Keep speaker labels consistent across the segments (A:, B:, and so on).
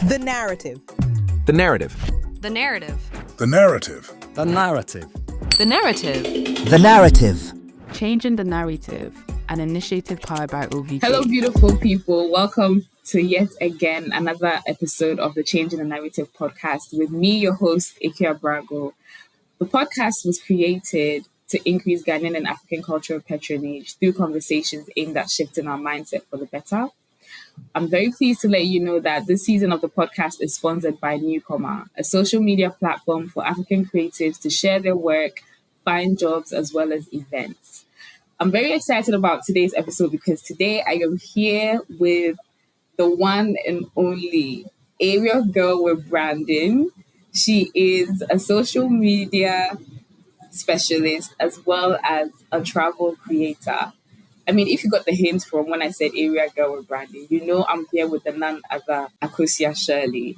A: The narrative.
B: The narrative.
C: The narrative.
D: The narrative.
E: The narrative.
C: The narrative.
F: The narrative.
G: Changing the Narrative, an initiative powered by OVJ.
H: Hello, beautiful people. Welcome to yet again another episode of the Changing the Narrative podcast with me, your host, Akosua Brago. The podcast was created to increase Ghanaian and African cultural patronage through conversations aimed at shifting our mindset for the better. I'm very pleased to let you know that this season of the podcast is sponsored by Newcomer, a social media platform for African creatives to share their work, find jobs, as well as events. I'm very excited about today's episode because today I am here with the one and only area girl with branding. She is a social media specialist as well as a travel creator. I mean, if you got the hint from when I said area girl with branding, you know I'm here with the none other Akosua Shirley.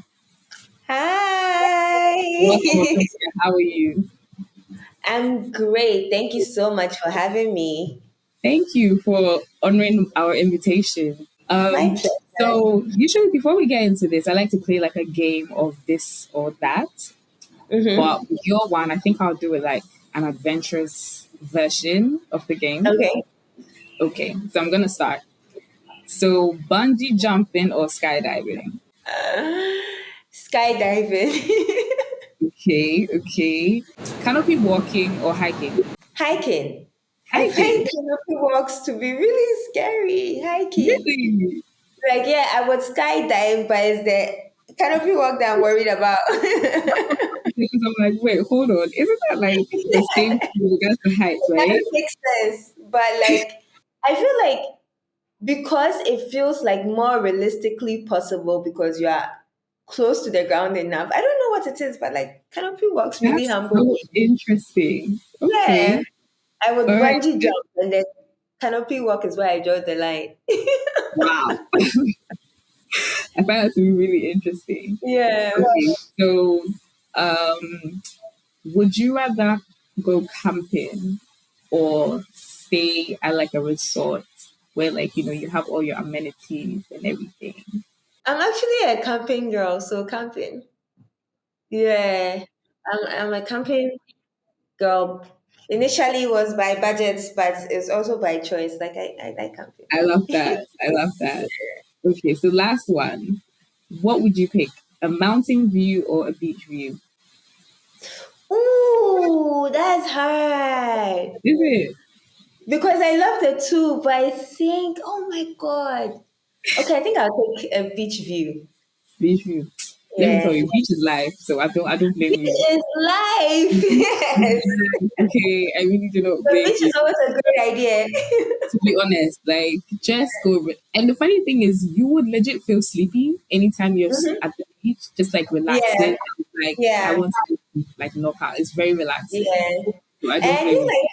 I: Hi.
H: Welcome, Akosua. How are you?
I: I'm great. Thank you so much for having me.
H: Thank you for honoring our invitation.
I: My pleasure.
H: So usually before we get into this, I like to play like a game of this or that.
I: Mm-hmm.
H: But with your one, I think I'll do it like an adventurous version of the game. Okay, so I'm going to start. So bungee jumping or skydiving?
I: Skydiving.
H: Okay. Canopy walking or hiking?
I: Hiking. I find canopy walks to be really scary. Hiking.
H: Really?
I: Like, yeah, I would skydive, but it's the canopy walk that I'm worried about.
H: Because I'm like, wait, hold on. Isn't that like the same thing with regards to height, right?
I: That makes sense. But like, I feel like because it feels like more realistically possible because you are close to the ground enough. I don't know what it is, but like canopy walks really
H: That's
I: humble.
H: so interesting. Okay.
I: Yeah, I would
H: All right.
I: bungee jump and then canopy walk is where I draw the line.
H: Wow. I find that to be really interesting.
I: Yeah.
H: Okay, so would you rather go camping or stay at like a resort where like, you know, you have all your amenities and everything?
I: I'm actually a camping girl, so camping. Yeah, I'm a camping girl. Initially it was by budget, but it's also by choice. Like I like camping.
H: I love that. I love that. Okay, so last one. What would you pick? A mountain view or a beach view?
I: Ooh, that's hard.
H: Is it?
I: Because I love the two, but I think, oh my God. Okay, I think I'll take a beach view.
H: Beach view. Let me
I: Yeah.
H: tell you, beach is life, so I don't blame you.
I: It's life. Yes.
H: Okay, I really do not
I: The
H: blame
I: beach
H: you.
I: is always a great idea.
H: To be honest, like just go. And the funny thing is, you would legit feel sleepy anytime you're at the beach, just like relaxing. Like
I: Yeah.
H: I want to like knock out. It's very relaxing.
I: Yeah.
H: So I
I: And
H: don't
I: I
H: blame
I: feel
H: you.
I: like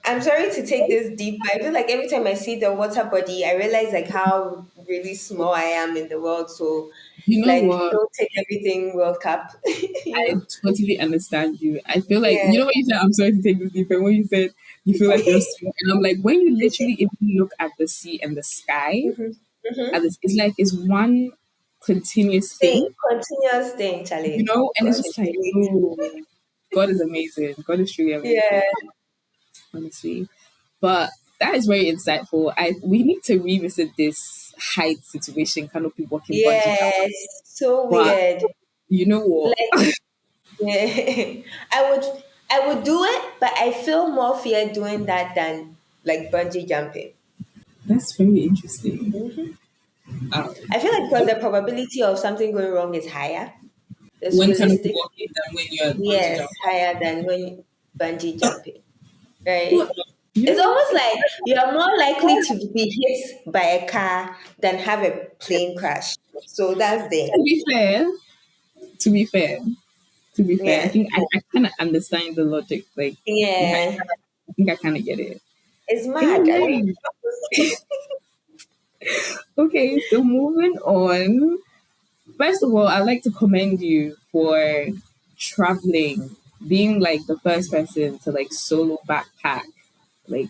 I: I'm sorry to take this deep, but I feel like every time I see the water body, I realize like how really small I am in the world. So
H: You know
I: like
H: what?
I: don't take everything World Cup.
H: I totally understand you. I feel like
I: Yeah.
H: you know what you said. I'm sorry to take this deep, and when you said you feel like you're small, and I'm like, when you literally even look at the sea and the sky,
I: Mhm.
H: at this, it's like it's one continuous thing,
I: Continuous thing, Charlie.
H: you know. And it's
I: God
H: just
I: is
H: like,
I: amazing.
H: oh, God is amazing. God is truly amazing.
I: Yeah.
H: Honestly. But that is very insightful. We need to revisit this height situation, canopy walking bungee jump.
I: Yes. So
H: But
I: weird.
H: you know what?
I: Like yeah. I would do it, but I feel more fear doing that than like bungee jumping.
H: That's very interesting.
I: I feel like because the probability of something going wrong is higher. It's
H: When canopy
I: realistic.
H: walking than when you're bungee
I: Yes,
H: jumping.
I: higher than when bungee jumping. Right?
H: Well, you
I: It's
H: know,
I: almost like you are more likely to be hit by a car than have a plane crash. So that's there.
H: to be fair, to be fair, I
I: Yeah.
H: think I kind of understand the logic. Like,
I: Yeah.
H: I think I kind of get it.
I: It's mad. I
H: Anyway, okay, so moving on. First of all, I'd like to commend you for traveling, being like the first person to like solo backpack, like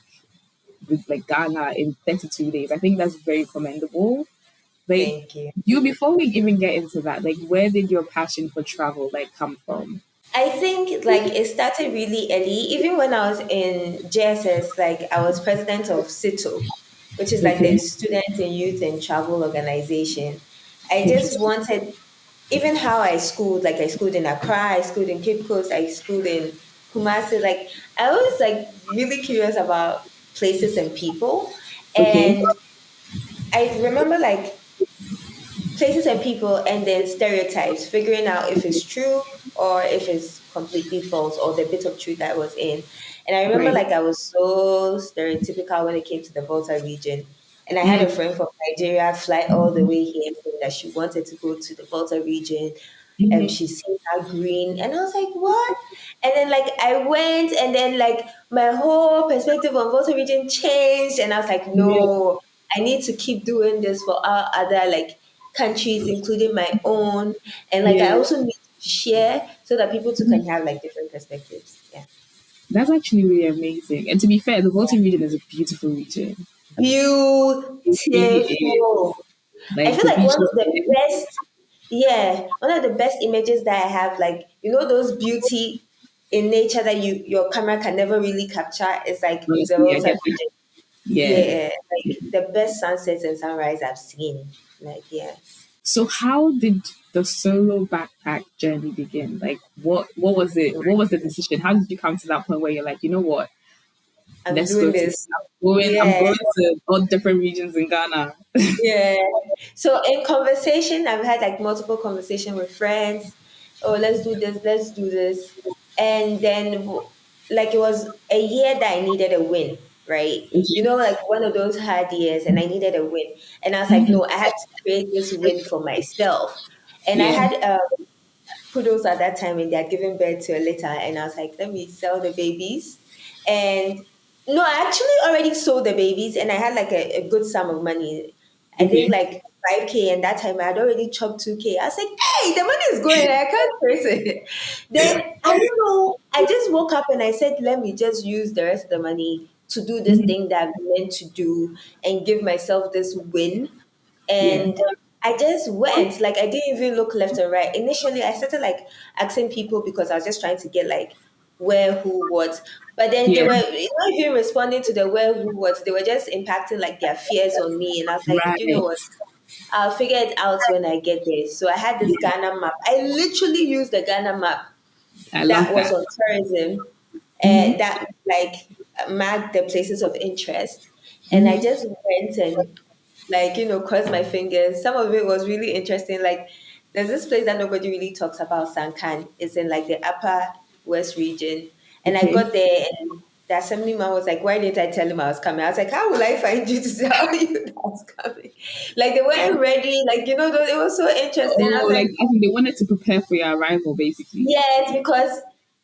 H: with like Ghana in 32 days. I think that's very commendable. Like
I: Thank you.
H: you before we even get into that, like where did your passion for travel like come from?
I: I think like it started really early. Even when I was in JSS, like I was president of SITO, which is like the
H: Okay.
I: Students and Youth and Travel Organization. I just
H: Interesting.
I: wanted, even how I schooled, like I schooled in Accra, I schooled in Cape Coast, I schooled in Kumasi. Like I was like really curious about places and people.
H: Okay.
I: And I remember like places and people and then stereotypes, figuring out if it's true or if it's completely false or the bit of truth that was in. And I remember
H: Right.
I: like I was so stereotypical when it came to the Volta region. And I had a
H: Mm.
I: friend from Nigeria fly all the way here saying that she wanted to go to the Volta region.
H: Hmm.
I: She's seen how green. And I was like, what? And then like I went and then like my whole perspective on Volta region changed. And I was like,
H: Yeah.
I: no, I need to keep doing this for our other like countries, including my own. And like I
H: Yeah.
I: also need to share so that people too can have like different perspectives. Yeah.
H: That's actually really amazing. And to be fair, the Volta region is a beautiful region. It really is.
I: Beautiful. I
H: Like
I: feel
H: the
I: like one
H: beaches
I: of the
H: there.
I: best, yeah, one of the best images that I have, like, you know, those beauty in nature that your camera can never really capture is like the
H: Honestly, I
I: Volta
H: get that.
I: region.
H: Yeah.
I: Yeah, like the best sunsets and sunrise I've seen. Like, yeah,
H: So how did the solo backpack journey begin? Like what was it? What was the decision? How did you come to that point where you're like, you know what?
I: I'm
H: Let's go
I: doing
H: to
I: this.
H: I'm
I: Yeah.
H: going to all different regions in Ghana.
I: Yeah. So in conversation, I've had like multiple conversation with friends. Oh, let's do this, let's do this. And then like it was a year that I needed a win, right? You
H: Okay.
I: know, like one of those hard years and I needed a win. And I was like,
H: Mhm.
I: no, I had to create this win for myself. And I
H: Yeah.
I: had kudos at that time and they had given birth to a litter and I was like, let me sell the babies. And no, I actually already sold the babies and I had like a good sum of money. I think
H: Okay.
I: like 5K and that time I had already chopped 2K. I was like, hey, the money is going, I can't trace it. Then I don't know. I just woke up and I said, let me just use the rest of the money to do this
H: Mhm.
I: thing that I've meant to do and give myself this win.
H: Yeah.
I: And I just went, like I didn't even look left and right. Initially, I started like asking people because I was just trying to get like where, who, what. But then they
H: Yeah.
I: were not even responding to the where, who, what. They were just impacting like their fears on me. And I was like, you know
H: Right.
I: what? I'll figure it out when I get there. So I had this
H: Yeah.
I: Ghana map. I literally used the Ghana map
H: I
I: that
H: love
I: was
H: that.
I: on tourism
H: Hmm.
I: that like marked the places of interest. And I
H: Hmm.
I: just went and like, you know, crossed my fingers. Some of it was really interesting. Like there's this place that nobody really talks about, Sankan. It's in like the upper west region. And I
H: Okay.
I: got there and the assemblyman was like, why didn't I tell him I was coming? I was like, how will I find you to tell you that I was coming? Like they weren't ready. Like, you know, it was so interesting. I
H: Oh,
I: was
H: like
I: like,
H: I think they wanted to prepare for your arrival, basically.
I: yes, because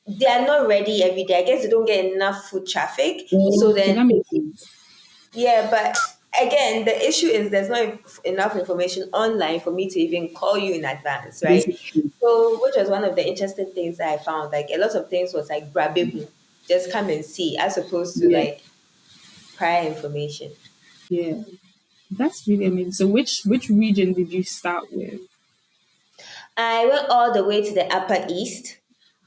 I: they are not ready every day. I guess they don't get enough foot traffic. So
H: Oh, okay,
I: then,
H: that makes sense.
I: yeah, but again, the issue is there's not enough information online for me to even call you in advance,
H: This
I: right?
H: is true.
I: So, which was one of the interesting things that I found. Like a lot of things was like brabehu, just come and see, as opposed to
H: Yeah.
I: like prior information.
H: Yeah. That's really amazing. So which region did you start with?
I: I went all the way to the upper east.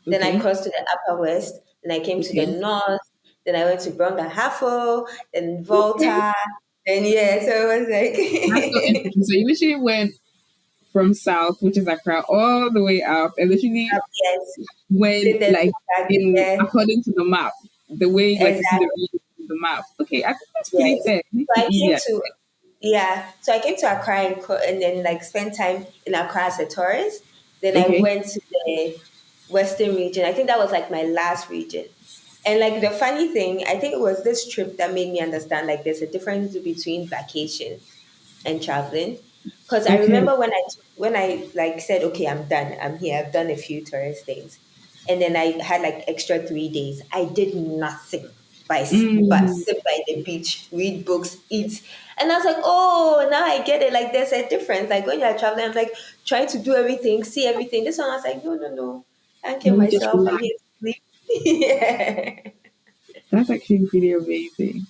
I: Then I
H: Okay.
I: crossed to the upper west. Then I came to the
H: Okay.
I: north. Then I went to Bronga Hafo, then
H: Okay.
I: Volta. And yeah, so it was
H: That's so
I: like,
H: interesting. So you literally went from south, which is Accra, all the way up, and literally
I: yes,
H: went
I: did the
H: like
I: zigzag
H: in
I: there.
H: according to the map, the way like you see the
I: Exactly.
H: region on the map. Okay, I think that's pretty
I: Yes.
H: fair. It makes
I: So
H: it
I: I came
H: easier.
I: to, yeah. So I came to Accra and then like spent time in Accra as a tourist. Then I
H: Okay.
I: went to the Western region. I think that was like my last region. And like the funny thing, I think it was this trip that made me understand like there's a difference between vacation and traveling. Because I
H: Okay.
I: remember when I like said, okay, I'm done. I'm here. I've done a few tourist things, and then I had like extra 3 days. I did nothing but
H: Mm,
I: sit by the beach, read books, eat, and I was like, oh, now I get it. Like there's a difference. Like when you're traveling, I'm like trying to do everything, see everything. This one I was like, no, no, no, can't kill
H: let me just
I: myself. I'm
H: relax.
I: here to sleep. Yeah.
H: That's actually pretty amazing.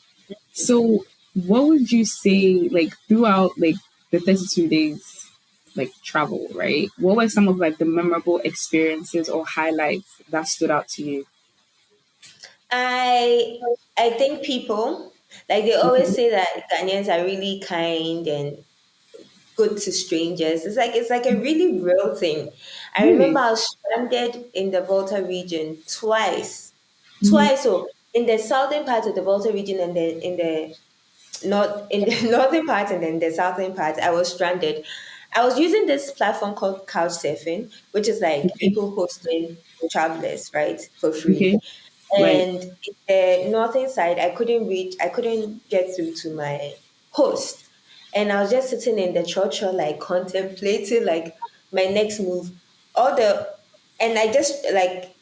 H: So, what would you say, like, throughout, like, the 32 days like travel, right? What were some of like the memorable experiences or highlights that stood out to you?
I: I I think people, like they always
H: Okay.
I: say that Ghanaians are really kind and good to strangers. It's like a really real thing. I remember
H: Really?
I: I was stranded in the Volta region twice.
H: Mm-hmm.
I: Twice. So in the southern part of the Volta region and then in the not in the northern part and then the southern part, I was stranded. I was using this platform called Couchsurfing, which is like
H: Okay.
I: people hosting travelers, right, for free.
H: Okay. Right.
I: And in the northern side, I couldn't get through to my host. And I was just sitting in the church, like contemplating like my next move. All the and I just like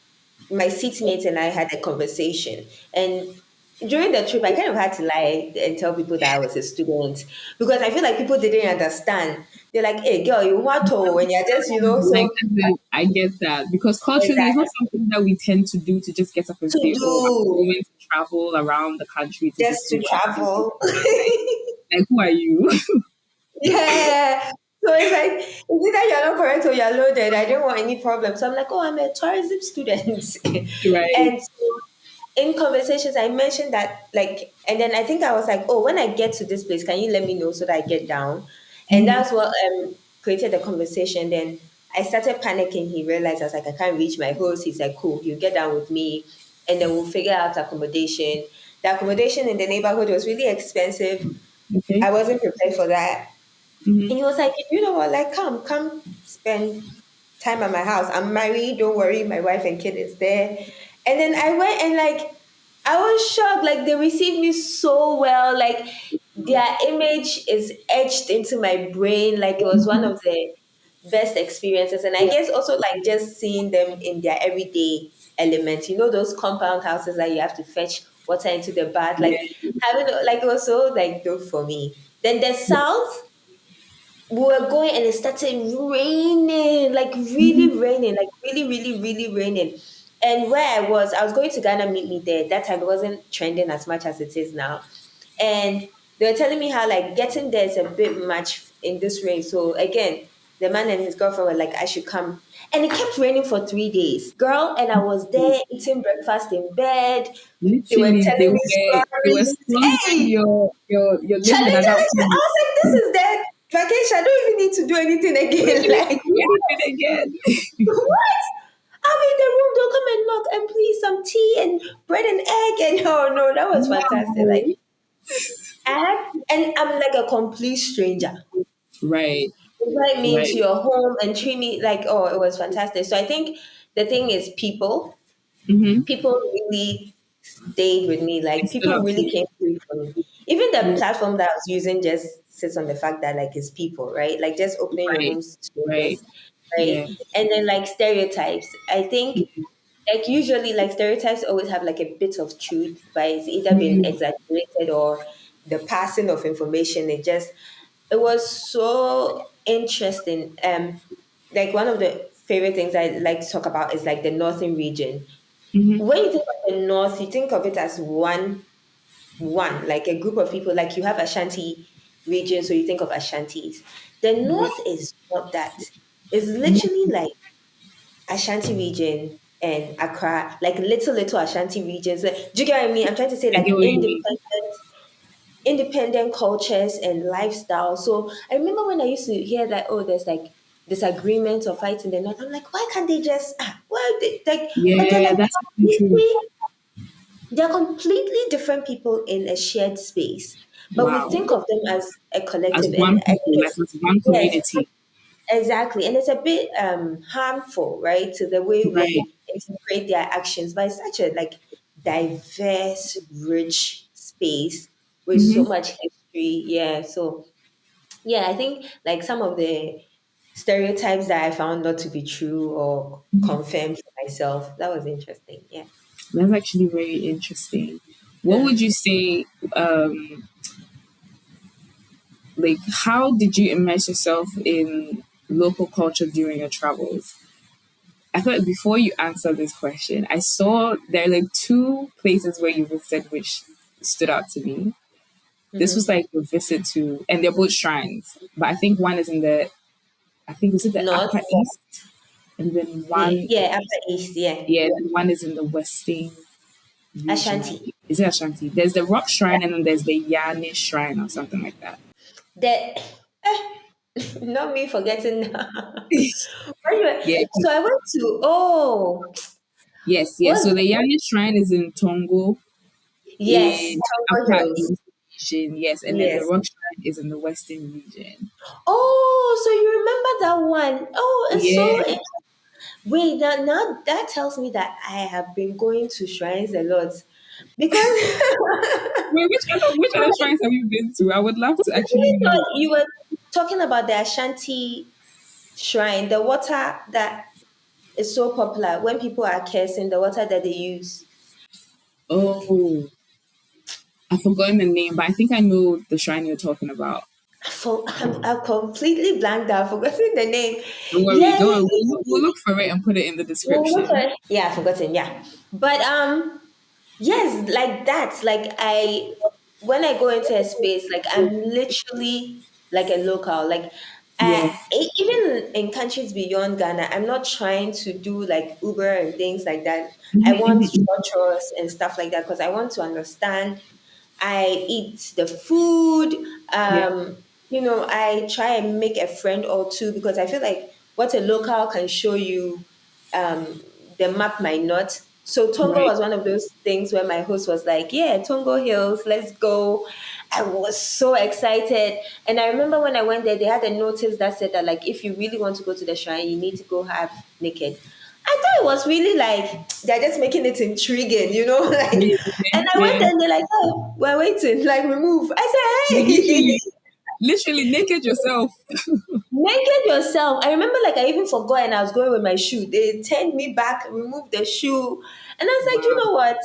I: my seatmate and I had a conversation. And during the trip, I kind of had to lie and tell people that I was a student because I feel like people didn't understand. They're like, "Hey, girl, you want to?" When you're just,
H: Like
I: so
H: I get that because culturally it's not
I: exactly
H: something that we tend to do to just get up and
I: to
H: say, "Oh, I'm
I: do
H: going to travel around the country to
I: just
H: just
I: to
H: do activities."
I: travel.
H: Like who are you?
I: Yeah. So it's like, it's either you're not correct or you're loaded. I don't want any problem. So I'm like, oh, I'm a tourism student.
H: Right.
I: And so in conversations, I mentioned that, like, and then I think I was like, oh, when I get to this place, can you let me know so that I get down? And
H: Mm-hmm.
I: that's what created the conversation. Then I started panicking. He realized I was like, I can't reach my host. He's like, cool, you get down with me, and then we'll figure out accommodation. The accommodation in the neighborhood was really expensive.
H: Okay.
I: I wasn't prepared for that.
H: Mm-hmm.
I: And he was like, you know what, like, come spend time at my house. I'm married, don't worry, my wife and kid is there. And then I went and like I was shocked. Like they received me so well. Like their image is etched into my brain. Like it was one of the best experiences. And I guess also like just seeing them in their everyday element. You know, those compound houses that you have to fetch water into the bath. Like
H: Yeah.
I: having like it was so like dope for me. Then the south, we were going and it started raining, like really raining, like really, really, really raining. And where I was going to Ghana meet me there. That time it wasn't trending as much as it is now. And they were telling me how like getting there is a bit much in this rain. So again, the man and his girlfriend were like, I should come. And it kept raining for 3 days. Girl, and I was there eating breakfast in bed. They were
H: Literally,
I: telling me
H: they were
I: stories.
H: sponsoring
I: Hey,
H: your living
I: Charlie,
H: at that
I: Charlie, I
H: point.
I: was like, this is their vacation. I don't even need to do anything
H: You don't
I: again.
H: even need to
I: Like,
H: do anything again.
I: what? I'm in the room. They'll come and knock and please some tea and bread and egg. And oh no, that was fantastic. Like,
H: Wow.
I: and I'm like a complete stranger.
H: Right.
I: Invite me
H: Right.
I: into your home and treat me like, oh, it was fantastic. So I think the thing is people.
H: Mm-hmm.
I: People really stayed with me.
H: It
I: Like
H: stood
I: people
H: up to
I: really
H: you.
I: came through for me. Even the
H: Yeah.
I: platform that I was using just sits on the fact that like it's people, right? Like just opening your
H: Right.
I: rooms to
H: Right.
I: strangers,
H: Yeah.
I: right? And then like stereotypes. I think like usually like stereotypes always have like a bit of truth, but it's either been
H: Mm-hmm.
I: exaggerated or the passing of information. It was so interesting. Like one of the favorite things I like to talk about is like the northern region.
H: Mm-hmm.
I: When you think of the north, you think of it as one, like a group of people, like you have Ashanti region, so you think of Ashantis. The north is not that. It's literally like Ashanti region and Accra, like little Ashanti regions. Like, do you get what I mean? I'm trying to say
H: I
I: like
H: get what you mean.
I: independent cultures and lifestyle. So I remember when I used to hear that, oh, there's like disagreements or fights in the north. I'm like, why can't they just well they like but
H: Yeah, that's actually true.
I: they're completely different people in a shared space. But we
H: Wow.
I: think of them as a
H: As
I: collective and
H: one
I: I think
H: people, like
I: it's
H: as one
I: yes,
H: community.
I: exactly. And it's a bit harmful, right, to the way
H: Right.
I: we interpret their actions. But it's such a like diverse, rich space with so
H: Mm-hmm.
I: much history. Yeah. So yeah, I think like some of the stereotypes that I found not to be true or confirmed for myself, that was interesting. Yeah.
H: That's actually very interesting. What would
I: Mm.
H: you say, like, how did you immerse yourself in local culture during your travels? I thought before you answer this question, I saw there are like two places where you visited which stood out to me. This was like a visit to, and they're both shrines, but I think one is in the, I think is it the
I: North.
H: Upper East, and then one,
I: Yeah, Upper East. Yeah.
H: yeah, and one is in the Western region. I
I: Ashanti.
H: think. Is it Ashanti? There's the Rock Shrine, and then there's the Yane Shrine or something like that.
I: The not me forgetting. Anyway,
H: Yeah.
I: so I went to
H: Yes. Yes.
I: what?
H: So the Yane Shrine is in Tongo,
I: Yes,
H: in
I: Tongo
H: Upper
I: Hills.
H: East region. Yes, and then the
I: Yes.
H: Rock Shrine is in the Western region.
I: Oh, so you remember that one? Oh, it's
H: Yeah.
I: so. Wait, now that tells me that I have been going to shrines a lot because
H: Wait, which other shrines have you been to? I would love to actually
I: you
H: know.
I: were talking about the Ashanti shrine, the water that is so popular when people are cursing, the water that they use.
H: Oh, I've forgotten the name, but I think I know the shrine you're talking about.
I: I'm completely blanked out, forgotten the name.
H: Don't worry,
I: Yeah,
H: don't
I: yeah,
H: worry.
I: yeah,
H: We'll look for it and put it in the
I: yeah.
H: description.
I: Yeah, I've forgotten. Yeah, but yes, like that. Like when I go into a space, like I'm literally like a local. Like
H: Yes.
I: even in countries beyond Ghana, I'm not trying to do like Uber and things like that. I
H: Mhm,
I: want
H: mhm, mhm.
I: structures and stuff like that because I want to understand. I eat the food.
H: Yeah.
I: I try and make a friend or two because I feel like what a local can show you, um, the map might not. So Tongo
H: Right.
I: was one of those things where my host was like, "Yeah, Tongo Hills, let's go." I was so excited, and I remember when I went there, they had a notice that said that like if you really want to go to the shrine, you need to go half naked. I thought it was really like they're just making it intriguing, like.
H: Yeah.
I: And I went
H: Yeah.
I: there and they're like, "Oh, we're waiting, like we move." I
H: Like
I: said, "Hey,
H: literally naked yourself.
I: naked yourself." I remember like I even forgot and I was going with my shoe. They turned me back, removed the shoe, and I was like, you
H: Wow.
I: know what?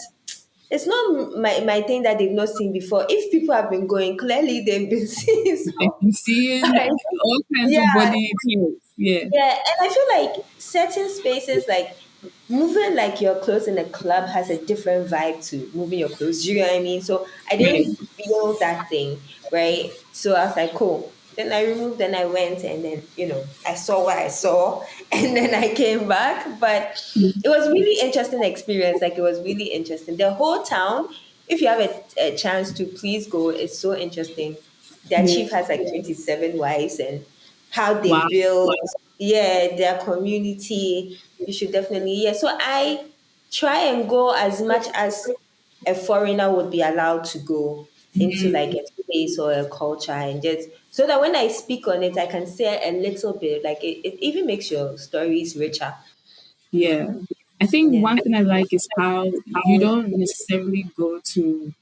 I: It's not my thing that they've not seen before. If people have been going, clearly they've been seeing
H: Like
I: so.
H: you're seeing all kinds of
I: Yeah,
H: body clothes. Yeah.
I: yeah, and I feel like certain spaces, like moving like your clothes in a club, has a different vibe to moving your clothes. Do you know what I mean? So I
H: Right.
I: didn't feel that thing, right? So I was like, cool. Then I removed, then I went, and then I saw what I saw, and then I came back. But it was really interesting experience. Like it was really interesting. The whole town. If you have a chance to, please go. It's so interesting. Their
H: Yeah.
I: chief has like 27 wives and how they
H: Wow.
I: build, yeah, their community. You should definitely, yeah. So I try and go as much as a foreigner would be allowed to go into like a space or a culture, and just so that when I speak on it, I can say a little bit. Like it even makes your stories richer.
H: Yeah. I think
I: Yeah.
H: one thing I like is how you don't necessarily go to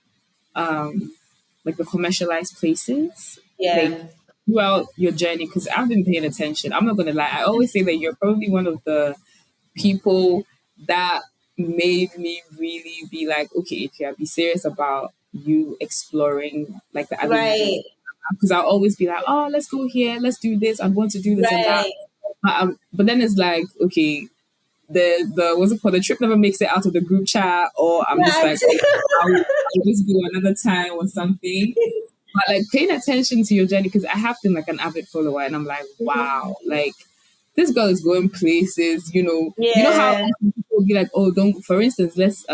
H: like the commercialized places like
I: Yeah.
H: throughout your journey because I've been paying attention. I'm not gonna lie. I always say that you're probably one of the people that made me really be like, okay, if you be serious about you exploring like the other regions
I: Right.
H: because I'll always be like, oh, let's go here, let's do this, I want to do this and that.
I: Right.
H: But then it's like, okay, the what's it called? The trip never makes it out of the group chat, or I'm just
I: Right.
H: like, okay, I'll just do another time or something. But like paying attention to your journey because I have been like an avid follower, and I'm like, wow, like this girl is going places. You know how
I: Yeah.
H: often people be like, oh, don't. For instance, let's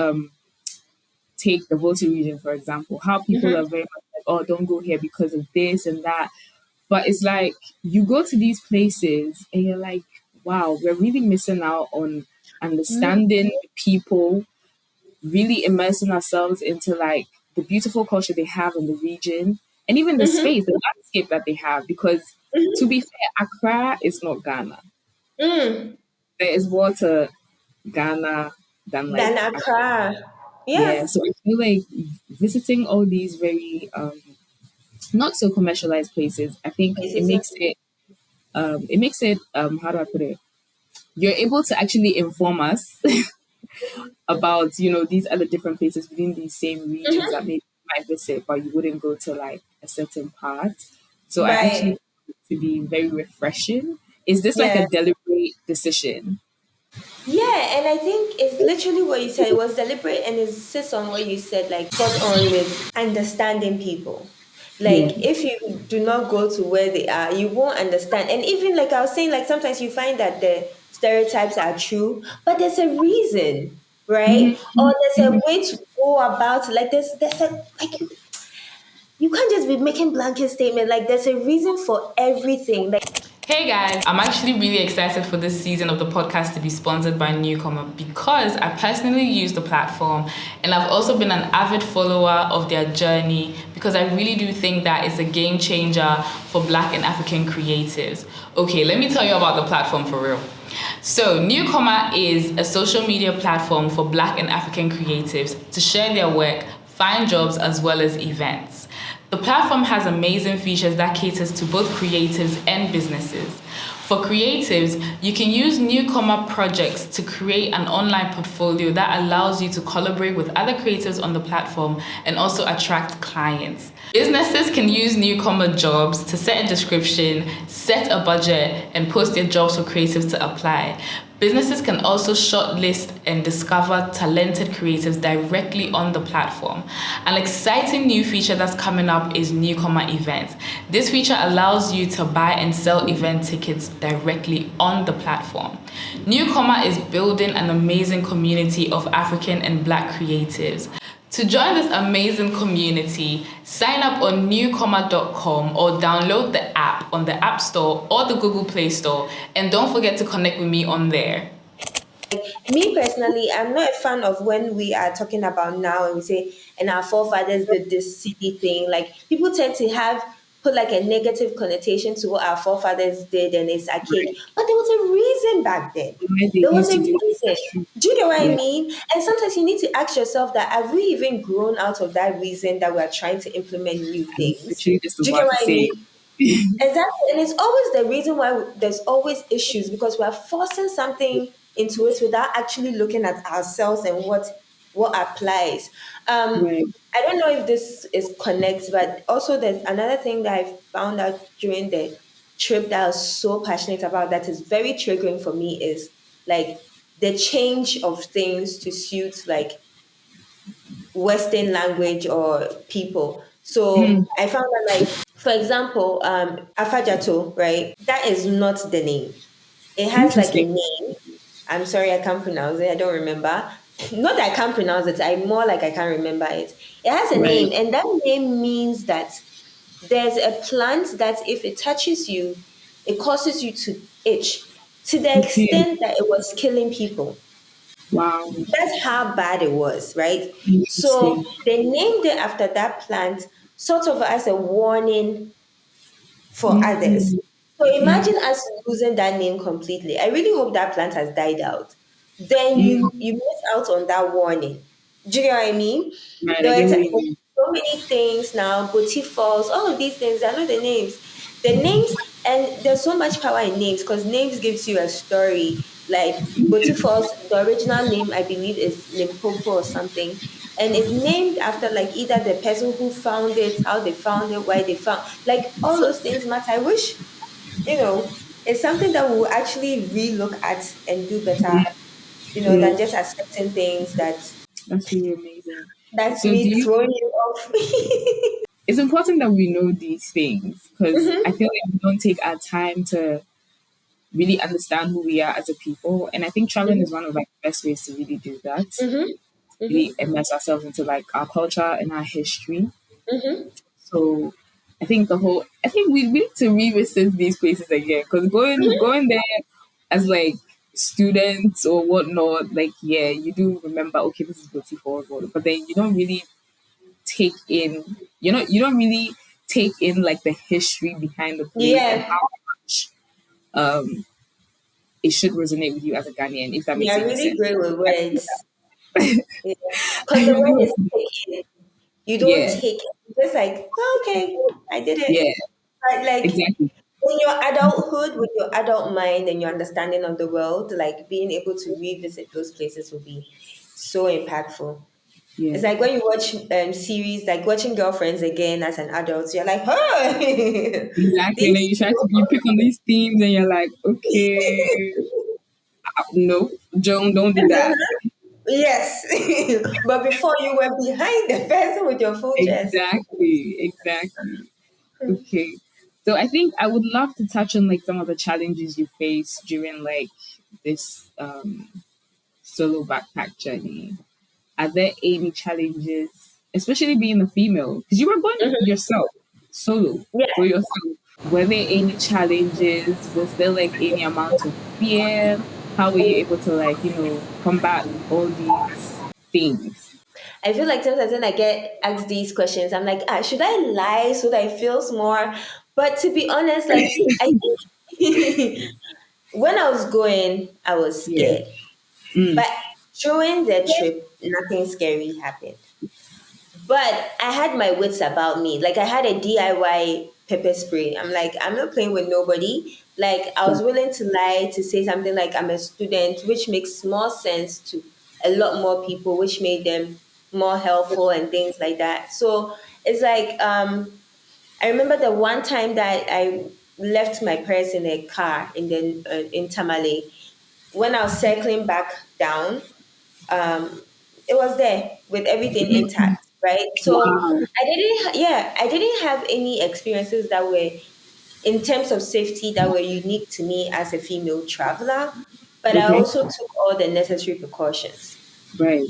H: take the Volta region for example. How people are
I: Hmm.
H: very much like, oh, don't go here because of this and that. But it's like you go to these places and you're like, wow, we're really missing out on understanding the people, really immersing ourselves into like the beautiful culture they have in the region and even the
I: Hmm.
H: space, the landscape that they have. Because to be fair, Accra is not Ghana.
I: Mm.
H: There is more to Ghana than like
I: Than Accra.
H: yeah.
I: Yeah.
H: So I feel like visiting all these very not so commercialized places, I think
I: This is
H: it makes it how do I put it? You're able to actually inform us about these other different places within these same regions
I: Mhm.
H: that maybe you might visit, but you wouldn't go to like a certain part. So I actually
I: Right.
H: find it to be very refreshing. Is this like a
I: Yeah.
H: deliberate decision?
I: Yeah, and I think it's literally what you said. It was deliberate and it sits on what you said, like spot on with understanding people.
H: Yeah.
I: Like if you do not go to where they are, you won't understand. And even like I was saying, like sometimes you find that the stereotypes are true, but there's a reason, right? Or there's a way to go about it. Like there's a like you can't just be making blanket statement. Like there's a reason for everything. Like
A: Hey guys, I'm actually really excited for this season of the podcast to be sponsored by Newcomer because I personally use the platform and I've also been an avid follower of their journey because I really do think that it's a game changer for Black and African creatives. Okay, let me tell you about the platform for real. So, Newcomer is a social media platform for Black and African creatives to share their work, find jobs, as well as events. The platform has amazing features that caters to both creatives and businesses. For creatives, you can use Newcomer projects to create an online portfolio that allows you to collaborate with other creatives on the platform and also attract clients. Businesses can use Newcomer jobs to set a description, set a budget, and post their jobs for creatives to apply. Businesses can also shortlist and discover talented creatives directly on the platform. An exciting new feature that's coming up is Newcomer Events. This feature allows you to buy and sell event tickets directly on the platform. Newcomer is building an amazing community of African and Black creatives. To join this amazing community, sign up on newcomer.com or download the app on the App Store or the Google Play Store. And don't forget to connect with me on there.
I: me personally, I'm not a fan of when we are talking about now and we say, and our forefathers did this silly thing. Like people tend to have put like a negative connotation to what our forefathers did and it's archaic.
H: Right.
I: But there was a reason back then.
H: Why they
I: There was
H: used
I: a
H: to do that.
I: reason.
H: That's true.
I: Do you know what I
H: Yeah.
I: mean? And sometimes you need to ask yourself that have we even grown out of that reason that we're trying to implement new
H: I was
I: things?
H: literally just
I: Do you get
H: about to
I: what I
H: say.
I: mean? Exactly. And it's always the reason why there's always issues because we're forcing something into it without actually looking at ourselves and what applies. Um,
H: Right.
I: I don't know if this is connect, but also there's another thing that I found out during the trip that I was so passionate about that is very triggering for me is like the change of things to suit like Western language or people.
H: Mm,
I: So I found that like for example, Afajato, right? That is not the name. It has like a
H: interesting.
I: name. I'm sorry, I can't pronounce it. I don't remember. Not that I can't pronounce it. I'm more like I can't remember it. It has a
H: Right.
I: name, and that name means that there's a plant that if it touches you, it causes you to itch to the
H: Okay.
I: extent that it was killing people.
H: Wow.
I: That's how bad it was, right? So
H: Interesting.
I: they named it after that plant, sort of as a warning for others.
H: Mm,
I: So
H: mm,
I: imagine us losing that name completely. I really hope that plant has died out. Then
H: mm.
I: you miss out on that warning. Do you know what I mean?
H: Right. I
I: There
H: get
I: are
H: what you mean.
I: so many things now, boutique falls, all of these things, I know the names. The names, and there's so much power in names because names gives you a story. Like boutique falls, the original name I believe is Limpopo or something. And it's named after like either the person who found it, how they found it, why they found like all those things matter. I wish, it's something that we'll actually relook at and do better,
H: Yeah.
I: than just accepting things
H: That's really amazing.
I: that's
H: So, do
I: me
H: you?
I: throwing you off.
H: It's important that we know these things because I
I: Hmm.
H: feel like we don't take our time to really understand who we are as a people, and I think traveling
I: Hmm.
H: is one of like the best ways to really do that.
I: Hmm.
H: Really
I: Hmm.
H: immerse ourselves into like our culture and our history.
I: Hmm.
H: So I think we need to revisit these places again because going there as like students or whatnot, like yeah, you do remember okay, this is Boti Falls, but then you don't really take in you don't really take in like the history behind the place and
I: Yeah,
H: how much um it should resonate with you as a Ghanaian, if that makes
I: you're
H: any
I: really
H: sense.
I: great with
H: I really
I: words.
H: hope
I: Yeah,
H: I
I: because the
H: really
I: word
H: hope
I: is taken. You don't
H: yeah,
I: take it. You're just like, "Oh, okay, I did it."
H: yeah,
I: But like
H: exactly.
I: in your adulthood, with your adult mind and your understanding of the world, like being able to revisit those places will be so impactful.
H: Yeah.
I: It's like when you watch series, like watching Girlfriends again as an adult, you're like, "Hey,
H: Exactly. And then
I: these
H: you try to
I: people."
H: you pick on these themes and you're like, okay, no, Joan, don't do that.
I: Yes, but before you were behind the person with your full chest.
H: Exactly, exactly. Okay. So I think I would love to touch on like some of the challenges you faced during like this solo backpack journey. Are there any challenges, especially being a female? Because you were going
I: Mhm.
H: yourself, solo,
I: Yeah.
H: for yourself. Were there any challenges? Was there like any amount of fear? How were you able to like, combat all these things?
I: I feel like sometimes when I get asked these questions, I'm like, should I lie so that it feels more? But to be honest, like I think when I was going, I was
H: Yeah.
I: scared.
H: Mm.
I: But during the trip, nothing scary happened. But I had my wits about me. Like I had a DIY pepper spray. I'm like, I'm not playing with nobody. Like I was willing to lie to say something like I'm a student, which makes more sense to a lot more people, which made them more helpful and things like that. So it's like I remember the one time that I left my purse in a car in Tamale. When I was circling back down, it was there with everything intact, right? So
H: Wow.
I: I didn't have any experiences that were in terms of safety that were unique to me as a female traveler, but I
H: Okay.
I: also took all the necessary precautions.
H: Right.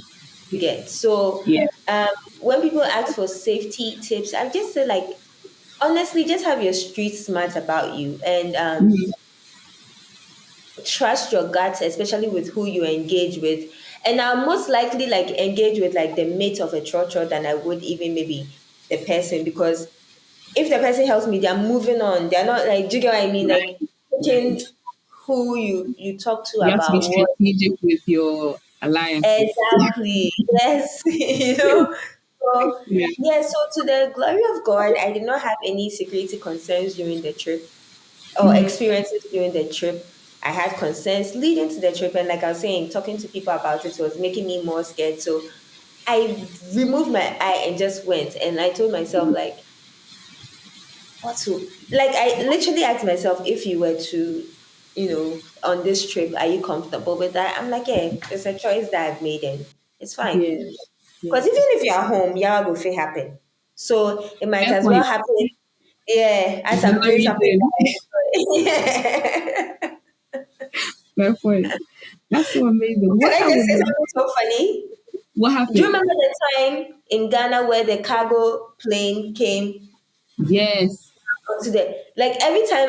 I: You get so
H: Yeah.
I: um, when people ask for safety tips, I just say like honestly, just have your street smarts about you and
H: Mm.
I: trust your guts, especially with who you engage with. And I'll most likely like engage with like the mate of a church than I would even maybe the person because if the person helps me, they're moving on. They're not like, do you get what I mean? Like
H: Right. Right.
I: picking who you talk to
H: You have to be
I: about what.
H: strategic with your alliances.
I: Exactly. Yes. So
H: Yeah.
I: yeah, so to the glory of God, I did not have any security concerns during the trip or
H: Mhm.
I: experiences during the trip. I had concerns leading to the trip, and like I was saying, talking to people about it was making me more scared. So I removed my eye and just went, and I told myself like, what to like. I literally asked myself if you were to, on this trip, are you comfortable with that? I'm like, yeah, it's a choice that I've made, and it's fine.
H: Yeah.
I: Because
H: Yeah.
I: even if you're home, yeah, will fit happen. So it might
H: Fair
I: as well
H: point.
I: happen. Yeah, as I'm
H: Another
I: doing something
H: reason.
I: that I enjoy.
H: Fair point. That's so amazing.
I: Can
H: What
I: I
H: I
I: just
H: would
I: say
H: love.
I: something so funny?
H: What
I: Do you
H: happened?
I: remember the time in Ghana where the cargo plane came
H: Yes.
I: onto the like every time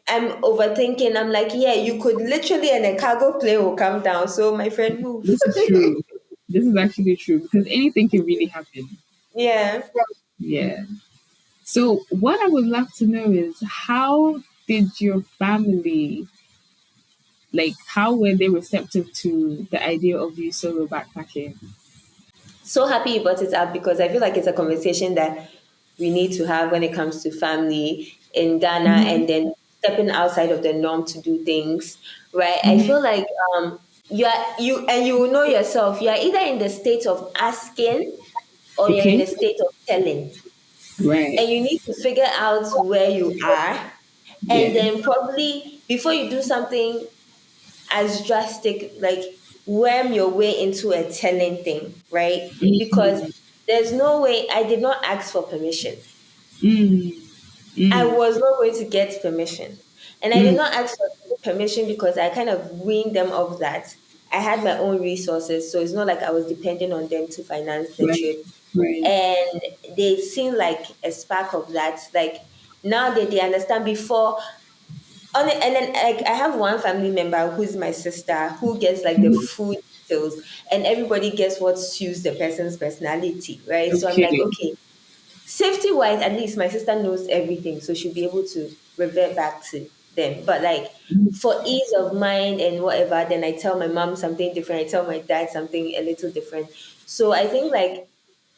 I: I'm overthinking, I'm like, yeah, you could literally and a cargo plane will come down. So my friend move.
H: This is true. This is actually true because anything can really happen.
I: Yeah.
H: Yeah. So what I would love to know is how did your family like how were they receptive to the idea of you solo backpacking?
I: So happy you brought it up because I feel like it's a conversation that we need to have when it comes to family in Ghana and then stepping outside of the norm to do things, right? I feel like you will know yourself. You are either in the state of asking or you're in
H: Okay.
I: the state of telling.
H: Right.
I: And you need to figure out where you are. And
H: Yeah.
I: then probably before you do something as drastic, like worm your way into a telling thing, right? Because
H: Mm,
I: there's no way I did not ask for permission.
H: mm,
I: I
H: mm,
I: was not going to get permission. And I did
H: mm.
I: not ask for permission because I kind of weaned them off that. I had my own resources, so it's not like I was depending on them to finance the
H: Right.
I: trip.
H: Right.
I: And they seem like a spark of that. Like now that they understand before on it, and then like I have one family member who's my sister who gets like the food details and everybody gets what suits the person's personality, right? So I'm like,
H: Okay.
I: okay, safety wise, at least my sister knows everything, so she'll be able to revert back to them. But like for ease of mind and whatever, then I tell my mom something different, I tell my dad something a little different. So I think like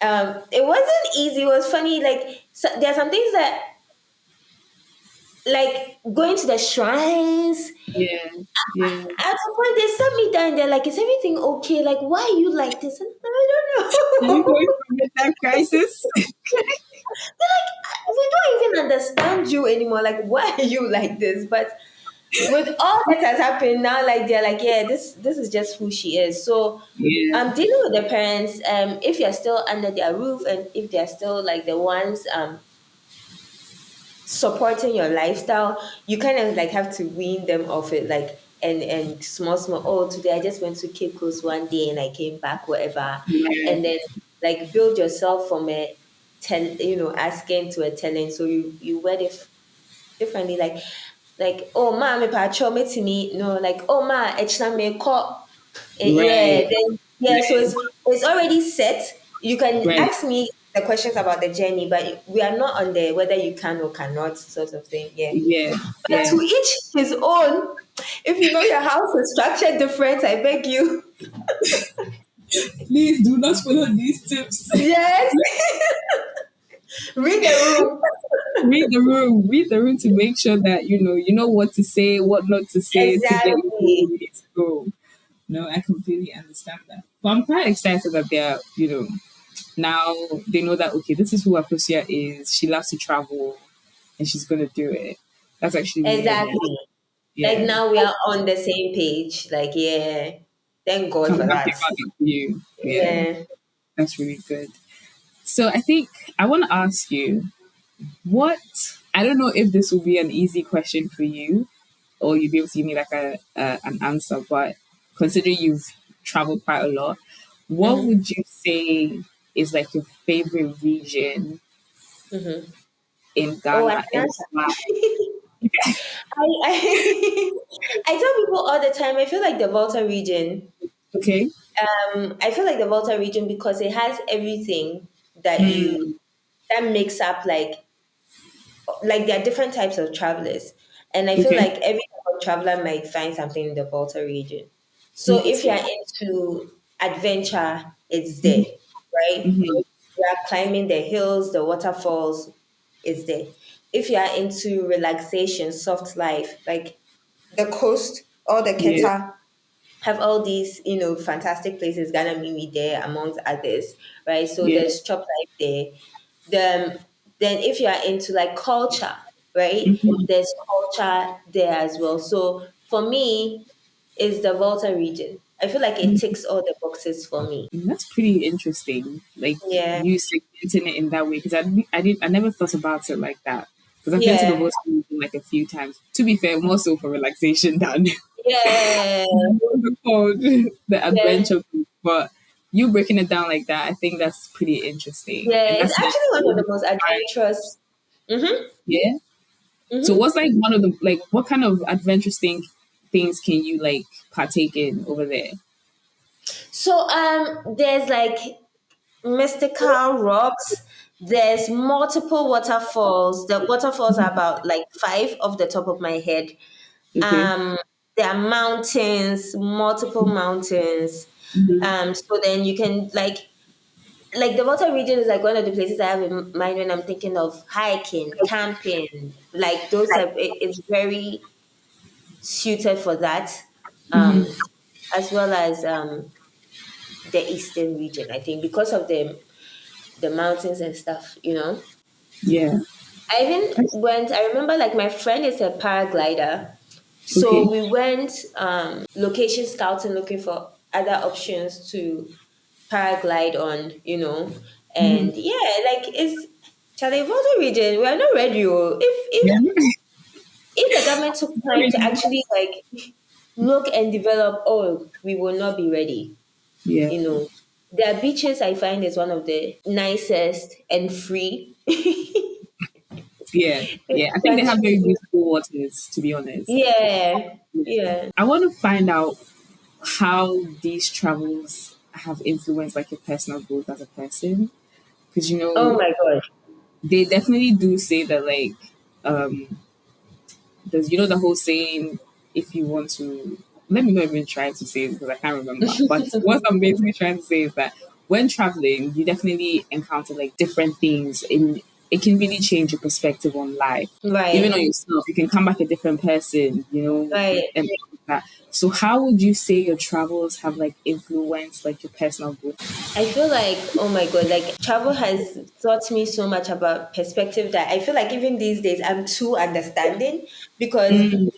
I: it wasn't easy, it was funny. Like there are some things that like going to the shrines.
H: Yeah. Yeah.
I: At some point, they sat me down. They're like, "Is everything okay? Like, why are you like this?" And I don't
H: Are you
I: know.
H: going through a midlife crisis?
I: We don't even understand you anymore. Like, why are you like this? But with all that has happened now, like they're like, yeah, this is just who she is. So
H: Yeah.
I: I'm dealing with the parents. If you're still under their roof and if they're still like the ones supporting your lifestyle, you kind of like have to wean them off it, like and small. Oh, today I just went to Cape Coast one day and I came back, whatever,
H: Yeah.
I: and then like build yourself from a asking to a telling. So you word it differently, like oh ma me pacho me to me no like oh ma echna me call
H: Right.
I: yeah, then yeah, so
H: Right.
I: it's already set. You can
H: Right.
I: ask me the questions about the journey, but we are not on the whether you can or cannot sort of thing. Yeah.
H: Yeah.
I: But
H: Yeah.
I: to each his own. If you know your house is structured different, I beg you.
H: Please do not follow these tips.
I: Yes. Read the room.
H: Read the room. Read the room to make sure that you know what to say, what not to say to get you to where
I: Exactly.
H: you need to go. No, I completely understand that. But I'm quite excited that they're, now they know that okay, this is who Akosua is. She loves to travel and she's gonna do it. That's actually really nice.
I: Exactly. Like
H: Yeah.
I: now we are on the same page. Like, yeah. Thank God
H: I'm
I: for
H: happy
I: that.
H: about it for you. Yeah.
I: Yeah.
H: That's really good. So I think I want to ask you what I don't know if this will be an easy question for you or you'll be able to give me like an answer, but considering you've traveled quite a lot, what
I: Mm-hmm.
H: would you say is like your favorite region
I: Mm-hmm.
H: in
I: Oh, I
H: Ghana
I: can
H: and
I: answer.
H: why?
I: I I tell people all the time, I feel like the Volta region,
H: Okay.
I: I feel like the Volta region because it has everything that
H: Mm,
I: you that makes up like there are different types of travelers. And I feel
H: okay.
I: like every type of traveler might find something in the Volta region. So if you're
H: Interesting.
I: into adventure, it's there, right?
H: Hmm.
I: You are climbing the hills, the waterfalls, it's there. If you are into relaxation, soft life, like the coast or the
H: Yeah.
I: Keta have all these, fantastic places, Ghana Mimi there, amongst others, right? So
H: Yeah.
I: there's chop life there. Then if you are into like culture, right?
H: Hmm.
I: There's culture there as well. So for me, it's the Volta region. I feel like it ticks all the boxes for me.
H: That's pretty interesting. Like
I: Yeah.
H: you segmenting it in that way because I never thought about it like that. Because I've been to the
I: Yeah.
H: Boston region like a few times. To be fair, more so for relaxation than
I: Yeah.
H: what's it called the
I: Yeah.
H: adventure. Piece. But you breaking it down like that, I think that's pretty interesting,
I: Yeah.
H: and
I: It's
H: that's not
I: actually one of the most adventurous. Mm-hmm.
H: yeah. So
I: Mm-hmm.
H: what's like one of the like what kind of adventurous things can you like partake in over there?
I: So there's like mystical rocks. There's multiple waterfalls. The waterfalls are about like five off the top of my head.
H: Okay.
I: Um, there are mountains, multiple mountains.
H: Hmm.
I: So then you can like the water region is like one of the places I have in mind when I'm thinking of hiking, camping. Like those are it's very suited for that. Um, as well as the eastern region, I think, because of the mountains and stuff.
H: Yeah.
I: I even went, I remember like my friend is a paraglider.
H: Okay.
I: So we went location scouting looking for other options to paraglide on. And yeah, like it's Charlie Volta region, we are not ready. Oh. If
H: Yeah.
I: if the government took time to actually like look and develop, oh, we will not be ready.
H: Yeah.
I: You know. Their beaches I find is one of the nicest and free.
H: Yeah.
I: You
H: Yeah. I think they
I: can
H: have very
I: choose.
H: beautiful waters, to be honest.
I: Yeah, yeah.
H: I want to find out how these travels have influenced like your personal growth as a person. Because
I: Oh my God.
H: they definitely do say that like um there's the whole saying if you want to let me not even try to say it because I can't remember. But what I'm basically trying to say is that when traveling, you definitely encounter like different things in it can really change your perspective on life. Even on
I: Right,
H: yourself. You can come back a different person,
I: right.
H: and like that. So how would you say your travels have like influenced like your personal growth?
I: I feel like, oh my God, like travel has taught me so much about perspective that I feel like even these days I'm too understanding because
H: Mm,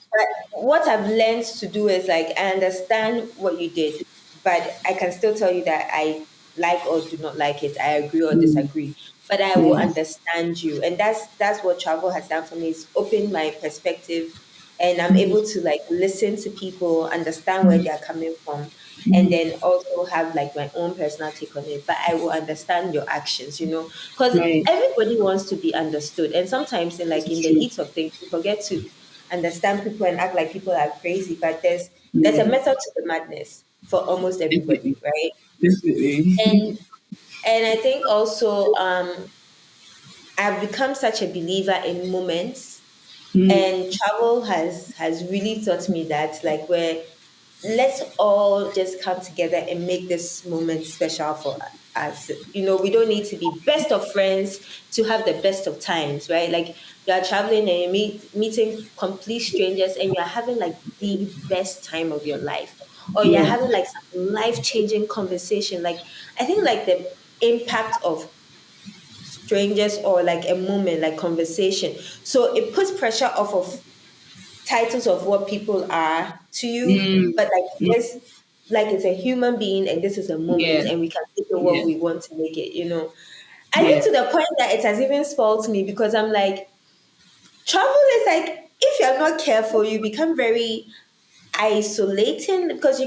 I: what I've learned to do is like I understand what you did, but I can still tell you that I like or do not like it. I agree or
H: mm,
I: disagree. but I will
H: Yeah.
I: understand you. And that's what travel has done for me. It's opened my perspective, and I'm able to like listen to people, understand where they're coming from, and then also have like my own personal take on it. But I will understand your actions, because
H: Right.
I: everybody wants to be understood. And sometimes in
H: It's
I: the
H: true.
I: heat of things, we forget to understand people and act like people are crazy. But there's a
H: Yeah.
I: method to the madness for almost everybody,
H: Definitely.
I: right?
H: Definitely.
I: And and I think also I've become such a believer in moments, and travel has really taught me that, like, where let's all just come together and make this moment special for us. We don't need to be best of friends to have the best of times, right? Like, you're traveling and you're meeting complete strangers, and you're having like the best time of your life, or you're
H: Yeah.
I: having like some life-changing conversation. Like, I think like the impact of strangers, or like a moment, like conversation, so it puts pressure off of titles of what people are to you,
H: Mm.
I: but like this, like, it's a human being, and this is a moment,
H: Yeah.
I: and we can make it what
H: Yeah.
I: we want to make it. I
H: Yeah.
I: think to the point that it has even spoiled me, because I'm like, travel is like, if you're not careful, you become very isolating, because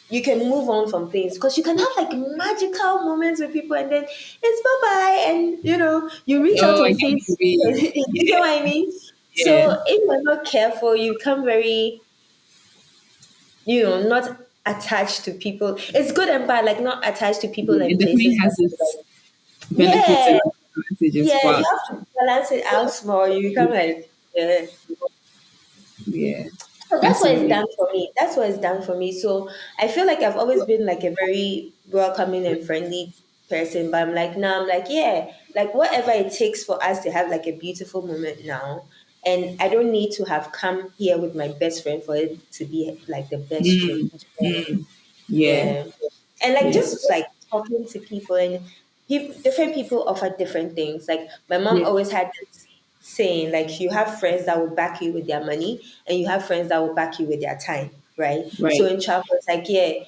I: you can move on from things, because you can have like magical moments with people, and then it's bye bye, and you reach out
H: Oh, I
I: on
H: get what you
I: Facebook.
H: mean.
I: You get
H: Yeah.
I: what I mean?
H: Yeah.
I: So if you're not careful, you become very, not attached to people. It's good and bad, like not attached to people
H: Yeah. It
I: and
H: definitely
I: places, but
H: has its benefits
I: yeah,
H: and disadvantages,
I: yeah, you
H: but
I: have to balance it out small. You become like, yeah.
H: yeah,
I: So that's what it's
H: absolutely.
I: done for me. That's what it's done for me. So I feel like I've always been like a very welcoming and friendly person. But I'm like, now I'm like, yeah, like whatever it takes for us to have like a beautiful moment now. And I don't need to have come here with my best friend for it to be like the best trip.
H: Mm, mm, yeah,
I: Yeah. And like
H: yeah,
I: just like talking to people, and different people offer different things. Like, my mom
H: yeah,
I: always had this saying, like, you have friends that will back you with their money, and you have friends that will back you with their time, right? So
H: right.
I: in travel, it's like, yeah,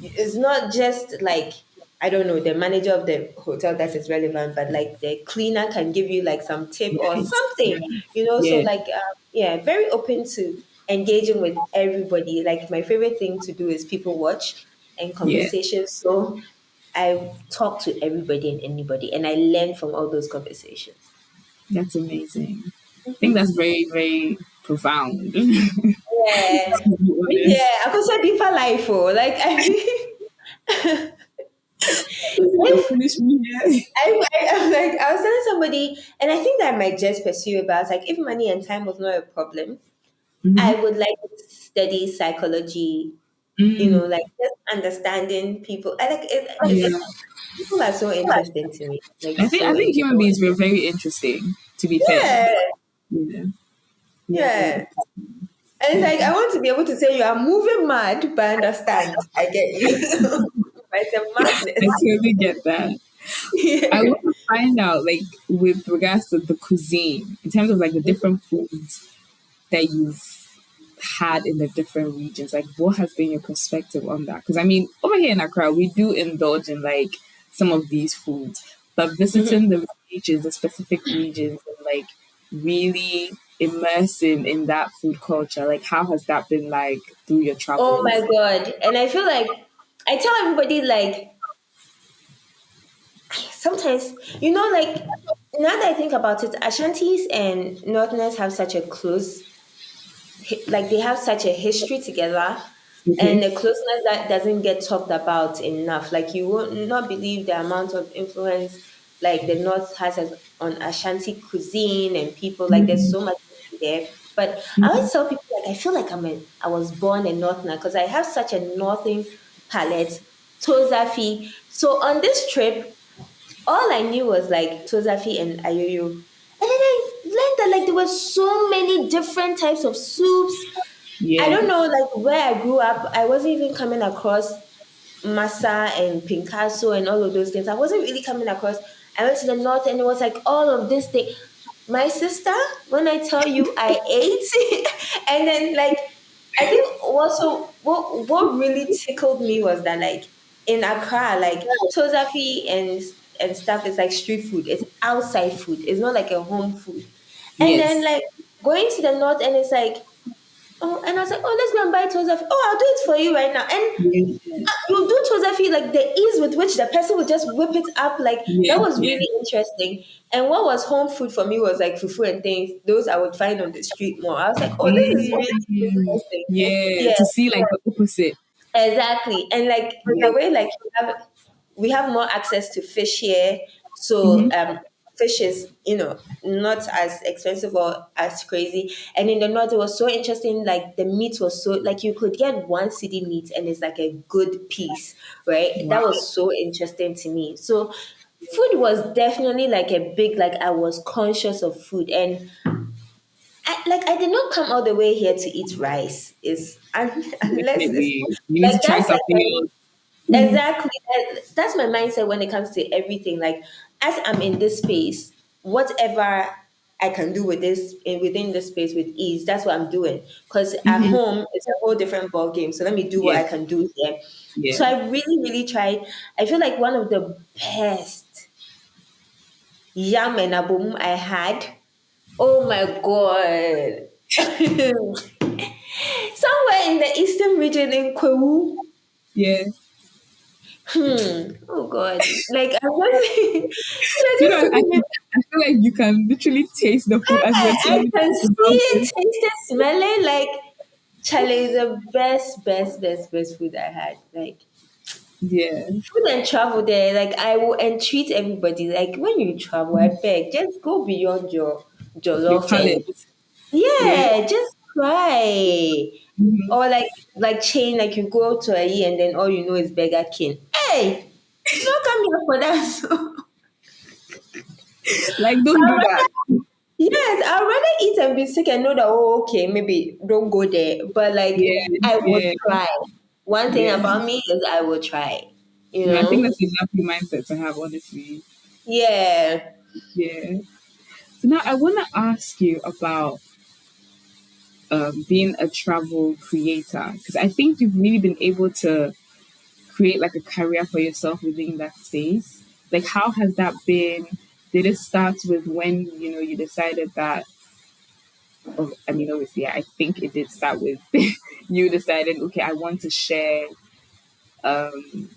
I: it's not just like, I don't know, the manager of the hotel that is relevant, but like the cleaner can give you like some tip or
H: Right.
I: something,
H: Right.
I: so
H: Yeah,
I: like, yeah, very open to engaging with everybody. Like, my favorite thing to do is people watch and
H: yeah.
I: conversations. So I talk to everybody and anybody, and I learn from all those conversations.
H: That's amazing. I think that's very, very profound. To
I: Yeah,
H: be
I: yeah.
H: honest.
I: I could say deeper life, oh, like,
H: You'll
I: if
H: finish me here.
I: I'm like, I was telling somebody, and I think that I might just pursue it, but I was like, if money and time was not a problem, I
H: Hmm.
I: would like to study psychology,
H: Mm,
I: like just understanding people. I like it.
H: yeah.
I: People are so interesting to me, like
H: I
I: so
H: think human
I: interesting.
H: beings were very interesting, to be fair.
I: Yeah,
H: Yeah. Yeah, very
I: yeah. And it's like, I want to be able to say you are moving mad, but I understand. I get you. But it's a
H: I
I: madness.
H: totally get that. I
I: Yeah.
H: want to find out, like, with regards to the cuisine, in terms of like the
I: Mhm.
H: different foods that you've had in the different regions, like, what has been your perspective on that? Because I mean, over here in Accra, we do indulge in like some of these foods, but
I: Mhm.
H: visiting the regions, the specific regions, and like really immersing in that food culture, like, how has that been like through your
I: Oh
H: travels?
I: my God. And I feel like I tell everybody, like, sometimes, like, now that I think about it, Ashantis and Northerners have such a close, like, they have such a history together,
H: Okay.
I: and a closeness that doesn't get talked about enough. Like, you will not believe the amount of influence like the North on Ashanti cuisine and people. Like, there's so much history there. But I always tell people, like, I feel like I was born a Northerner, because I have such a Northern palate, Tozafi. So on this trip, all I knew was like Tozafi and Ayoyo. And then I learned that like there were so many different types of soups. I
H: Yeah.
I: don't know, like where I grew up, I wasn't even coming across Masa and Picasso and all of those things. I wasn't really coming across. I went to the north, and it was like all of this thing. My sister, when I tell you I ate, and then like, I think also what really tickled me was that, like, in Accra, like Tozafi and and stuff is like street food. It's outside food. It's not like a home food. And then
A: Yes.
I: like going to the north and it's like, oh, and I was like, oh, let's go and buy tozafi. Oh, I'll do it for you right now. And
A: Yes.
I: you do tozafi like the ease with which the person would just whip it up. Like that
A: Yes.
I: was
A: Yes.
I: really interesting. And what was home food for me was like fufu and things. Those I would find on the street more. I was like, oh, this is really
A: Mm.
I: interesting.
A: Yeah.
I: Yeah,
A: To see like the opposite.
I: exactly. And like the
A: Yeah.
I: way like we have more access to fish here. So
A: Mm-hmm.
I: fish is, not as expensive or as crazy. And in the north, it was so interesting. Like the meat was so like you could get one city meat and it's like a good piece, right?
A: Wow.
I: That was so interesting to me. So food was definitely like a big like I was conscious of food and I did not come all the way here to eat rice. Is unless it's
A: Definitely. You need to
I: like
A: try
I: that's like
A: something else.
I: exactly. That's my mindset when it comes to everything. Like, as I'm in this space, whatever I can do with this within this space with ease, that's what I'm doing. Because at
A: Mm-hmm.
I: home, it's a whole different ball game. So let me do what
A: Yeah.
I: I can do here.
A: Yeah.
I: So I really, really tried. I feel like one of the best yam and abum I had. Oh my god! Somewhere in the eastern region in Kwewu.
A: Yeah.
I: Oh God! Like I was,
A: Do you
I: just
A: know,
I: sitting there,
A: I feel like you can literally taste the food as you're
I: I
A: telling
I: can
A: me
I: see
A: about
I: it,
A: it.
I: taste it, smell it. Like Chale is the best, best, best, best food I had. Like
A: Yeah.
I: food and travel there. Like I will entreat everybody. Like when you travel, I beg, just go beyond your
A: Your
I: jollof and
A: palate. Yeah.
I: yeah, just try.
A: Mhm.
I: Or like chain, like you go to a E and then all you know is Burger King. Hey, you don't come here for that.
A: Like,
I: So
A: don't do that.
I: yes, I'd rather eat and be sick and know that, oh, okay, maybe don't go there. But like,
A: Yeah.
I: I would
A: Yeah.
I: try. One thing
A: Yeah.
I: about me is I will try, you
A: No, I think
I: know?
A: that's a lovely mindset to have, honestly.
I: Yeah.
A: Yeah. So now I want to ask you about being a travel creator because I think you've really been able to create like a career for yourself within that space. Like, how has that been? Did it start with when you decided that? Oh, I mean, obviously, I think it did start with you deciding, okay, I want to share um,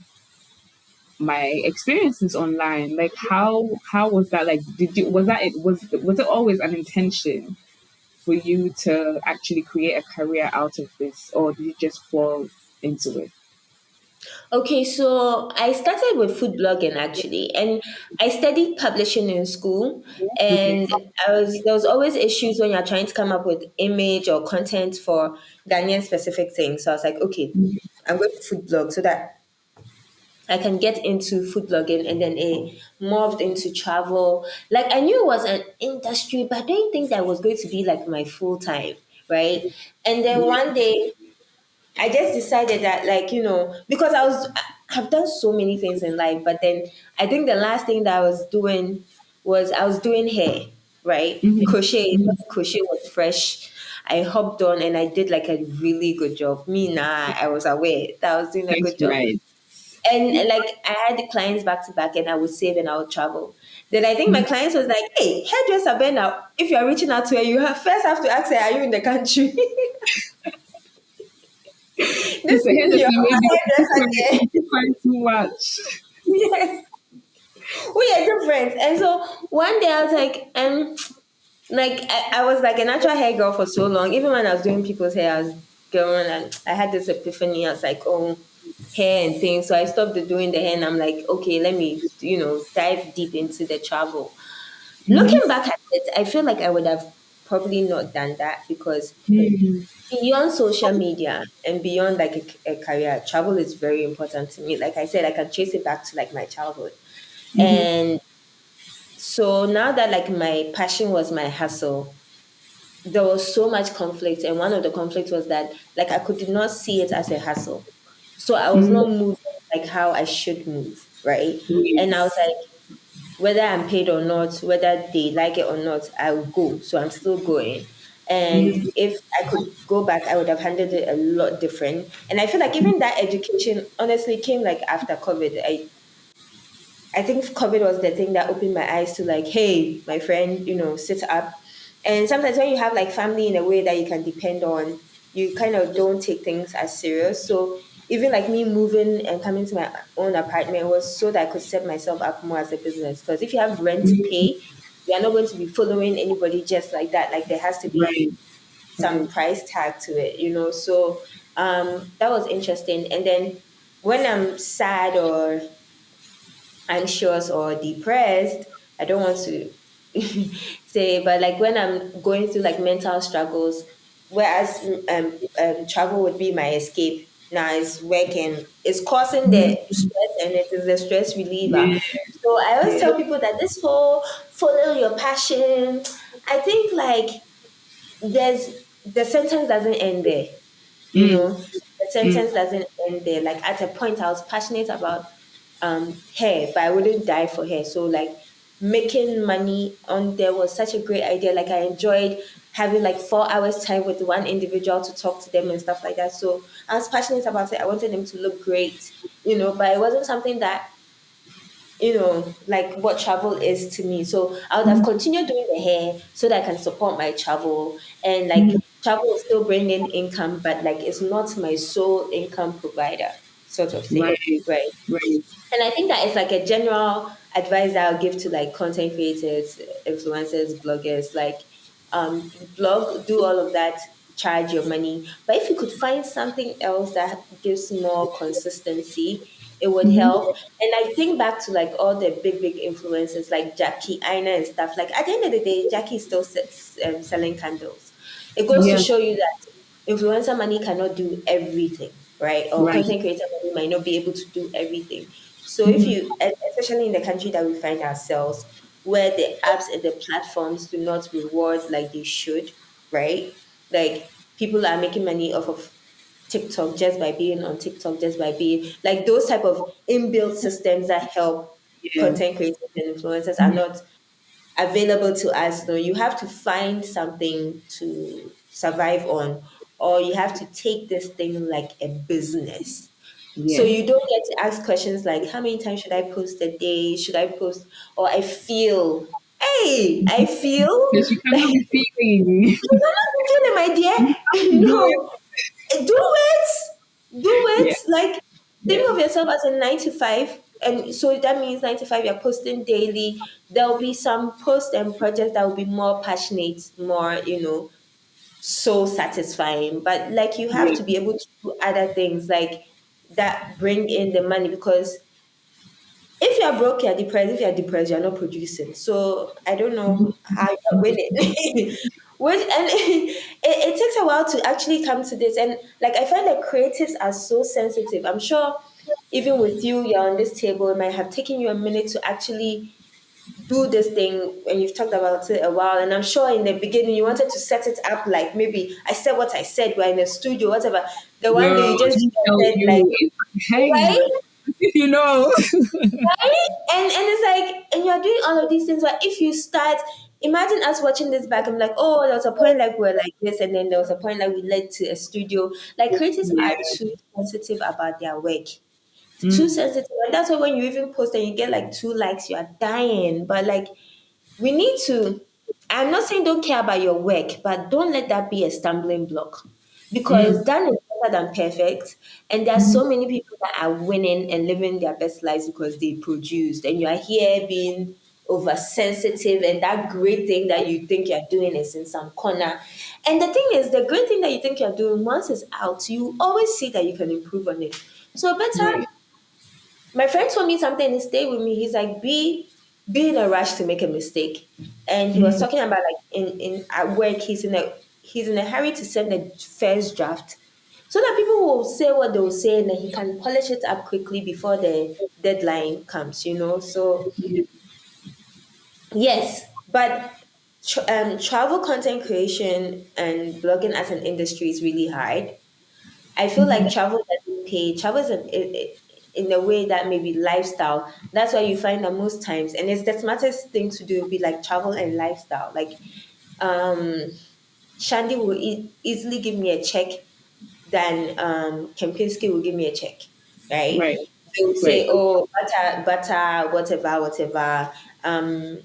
A: my experiences online. Like, how was that? Like, did you was that it was it always an intention for you to actually create a career out of this, or did you just fall into it?
I: Okay, so I started with food blogging actually, and I studied publishing in school.
A: Okay.
I: And there was always issues when you're trying to come up with image or content for Ghanaian specific things. So I was like, okay, I'm going to food blog so that I can get into food blogging, and then it morphed into travel. Like I knew it was an industry, but I didn't think that was going to be like my full time, right? And then one day I just decided that, like, because have done so many things in life, but then I think the last thing that I was doing was I was doing hair, right? Crochet,
A: Mm-hmm.
I: crochet was fresh. I hopped on and I did like a really good job. Me, nah, I was aware that I was doing a
A: That's
I: good job.
A: right.
I: And like I had the clients back to back and I would save and I would travel. Then I think my clients was like, hey, hairdresser Ben now, if you're reaching out to her, first have to ask her, are you in the country?
A: Because
I: This
A: the
I: is your
A: hairdresser maybe
I: hairdresser there.
A: you find too much.
I: Yes. We are different. And so one day I was like I was like a natural hair girl for so long. Even when I was doing people's hair, I was going and I had this epiphany. I was like, oh, hair and things. So I stopped doing the hair and I'm like, okay, let me, dive deep into the travel.
A: Mm-hmm.
I: Looking back at it, I feel like I would have probably not done that because
A: Mm-hmm.
I: beyond social media and beyond like a career, travel is very important to me. Like I said, I can trace it back to like my childhood. And so now that like my passion was my hustle, there was so much conflict. And one of the conflicts was that like I could not see it as a hustle. So I was not
A: Mm-hmm.
I: moving like how I should move, right? And I was
A: Yes.
I: like, whether I'm paid or not, whether they like it or not, I will go. So I'm still going. And
A: Mm-hmm.
I: if I could go back, I would have handled it a lot different. And I feel like even that education honestly came like after COVID. I think COVID was the thing that opened my eyes to like, hey, my friend, sit up. And sometimes when you have like family in a way that you can depend on, you kind of don't take things as serious. So even like me moving and coming to my own apartment was so that I could set myself up more as a business. Because if you have rent to pay, you are not going to be following anybody just like that. Like there has to be
H: Right.
I: some price tag to it. So that was interesting. And then when I'm sad or anxious or depressed, I don't want to say, but like when I'm going through like mental struggles, whereas travel would be my escape. Now it's working, it's causing the stress and it is the stress reliever.
H: Yeah.
I: So I always
H: Yeah.
I: tell people that this whole follow your passion, I think like there's the sentence doesn't end there. you
H: Mm.
I: know the sentence doesn't end there. Like at a point I was passionate about hair, but I wouldn't die for hair. So like making money on there was such a great idea. Like I enjoyed having like 4 hours time with one individual to talk to them and stuff like that. So I was passionate about it. I wanted them to look great, but it wasn't something that like what travel is to me. So I would have continued doing the hair so that I can support my travel, and like travel will still bring in income, but like it's not my sole income provider, sort of thing,
H: Right.
I: right?
H: Right.
I: And I think that it's like a general advice that I'll give to like content creators, influencers, bloggers, like blog, do all of that, charge your money. But if you could find something else that gives more consistency, it would help. And I think back to like all the big influencers like Jackie, Aina and stuff. Like at the end of the day, Jackie is still selling candles. It goes to
H: Yeah.
I: show you that influencer money cannot do everything, right? Or
H: Right.
I: content creator money might not be able to do everything. So if you, especially in the country that we find ourselves, where the apps and the platforms do not reward like they should, right? Like people are making money off of TikTok just by being on TikTok, just by being like those type of inbuilt systems that help
H: Yeah.
I: content creators and influencers are not available to us. No, you have to find something to survive on, or you have to take this thing like a business. So
H: Yeah.
I: you don't get to ask questions like, how many times should I post a day? Should I post? Or I feel, hey, I feel
H: Because you
I: like
H: cannot be feeling.
I: you're not feeling, my dear.
H: Do it.
I: No, do it. Do
H: Yeah.
I: it. Like,
H: Yeah.
I: think of yourself as a 9 to 5. And so that means 9 to 5, you're posting daily. There'll be some posts and projects that will be more passionate, more, so satisfying. But like, you have
H: Yeah.
I: to be able to do other things like that bring in the money, because if you're broke, you're depressed. If you're depressed, you're not producing. So I don't know how you're winning. Which and it takes a while to actually come to this. And like I find that creatives are so sensitive. I'm sure even with you, you're on this table, it might have taken you a minute to actually do this thing and you've talked about it a while. And I'm sure in the beginning you wanted to set it up like maybe I said what I said, we're in the studio, whatever. The one day
H: Girl,
I: you just
H: let me tell
I: said like,
H: you. Hey,
I: right?
H: you know.
I: Right? And it's like, and you're doing all of these things. But if you start, imagine us watching this back. I'm like, oh, there was a point like we're like this, and then there was a point like we led to a studio. Like creatives are
H: Yeah.
I: too sensitive about their work. Too sensitive. And that's why when you even post and you get like 2 likes, you are dying. But like we need to, I'm not saying don't care about your work, but don't let that be a stumbling block, because done is better than perfect. And there are so many people that are winning and living their best lives because they produced, and you are here being oversensitive, and that great thing that you think you're doing is in some corner. And the thing is, the great thing that you think you're doing, once it's out, you always see that you can improve on it. So better,
H: Right.
I: my friend told me something and it stayed with me. He's like, be in a rush to make a mistake. And he was talking about like in at work, he's in a hurry to send the first draft. So that people will say what they will say and then he can polish it up quickly before the deadline comes. So yes, but travel content creation and blogging as an industry is really hard. I feel like travel doesn't pay. Travel is in a way that maybe lifestyle. That's why you find that most times, and it's the smartest thing to do, be like travel and lifestyle. Like, um, Shandy will easily give me a check than Kempinski will give me a check, right?
H: Right.
I: They will
H: Right.
I: say, oh, butter, whatever, whatever. Um,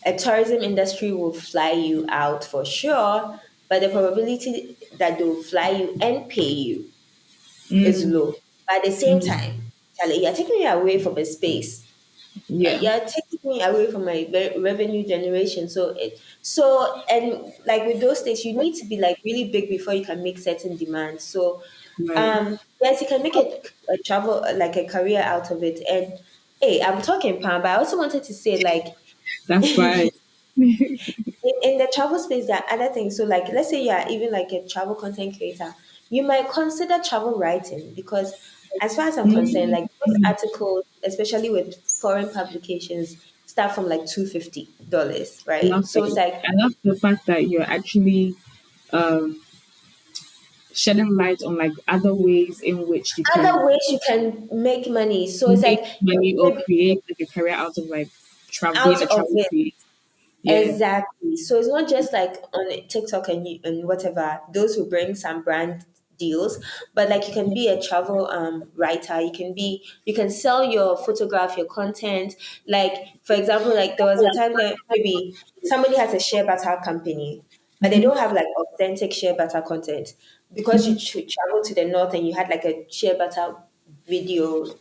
I: a tourism industry will fly you out for sure, but the probability that they'll fly you and pay you is
H: Mm,
I: low. But at the same time, Charlie, you're taking me away from a space.
H: yeah.
I: You're taking me away from my revenue generation. So and like with those things, you need to be like really big before you can make certain demands. So
H: Right.
I: yes, you can make a travel like a career out of it. And hey, I'm talking Pam, but I also wanted to say like
H: That's fine.
I: in the travel space, there are other things. So, like, let's say you are even like a travel content creator, you might consider travel writing because, as far as I'm concerned, like those articles, especially with foreign publications, start from like $250, right?
H: love
I: So it's
H: that.
I: like
H: I love the fact that you're actually um, shedding light on like other ways in which you
I: other
H: can
I: ways you can make money. So it's like
H: make money or
I: maybe
H: create like a career out of like being
I: out
H: a
I: of
H: travel
I: it.
H: creator. Yeah.
I: Exactly. So it's not just like on TikTok and whatever, those who bring some brand deals, but like you can be a travel writer, you can sell your photograph, your content. Like for example, like there was a time that maybe somebody has a share butter company, but they don't have like authentic share butter content because you travel to the north and you had like a share butter video.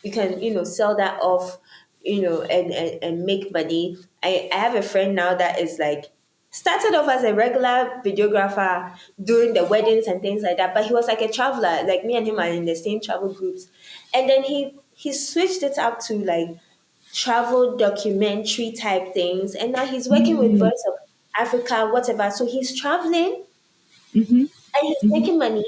I: You can sell that off, and make money. I have a friend now that is like started off as a regular videographer doing the weddings and things like that, but he was like a traveler. Like me and him are in the same travel groups, and then he switched it up to like travel documentary type things, and now he's working with Voice of Africa, whatever. So he's traveling
H: Mm-hmm.
I: and he's making money,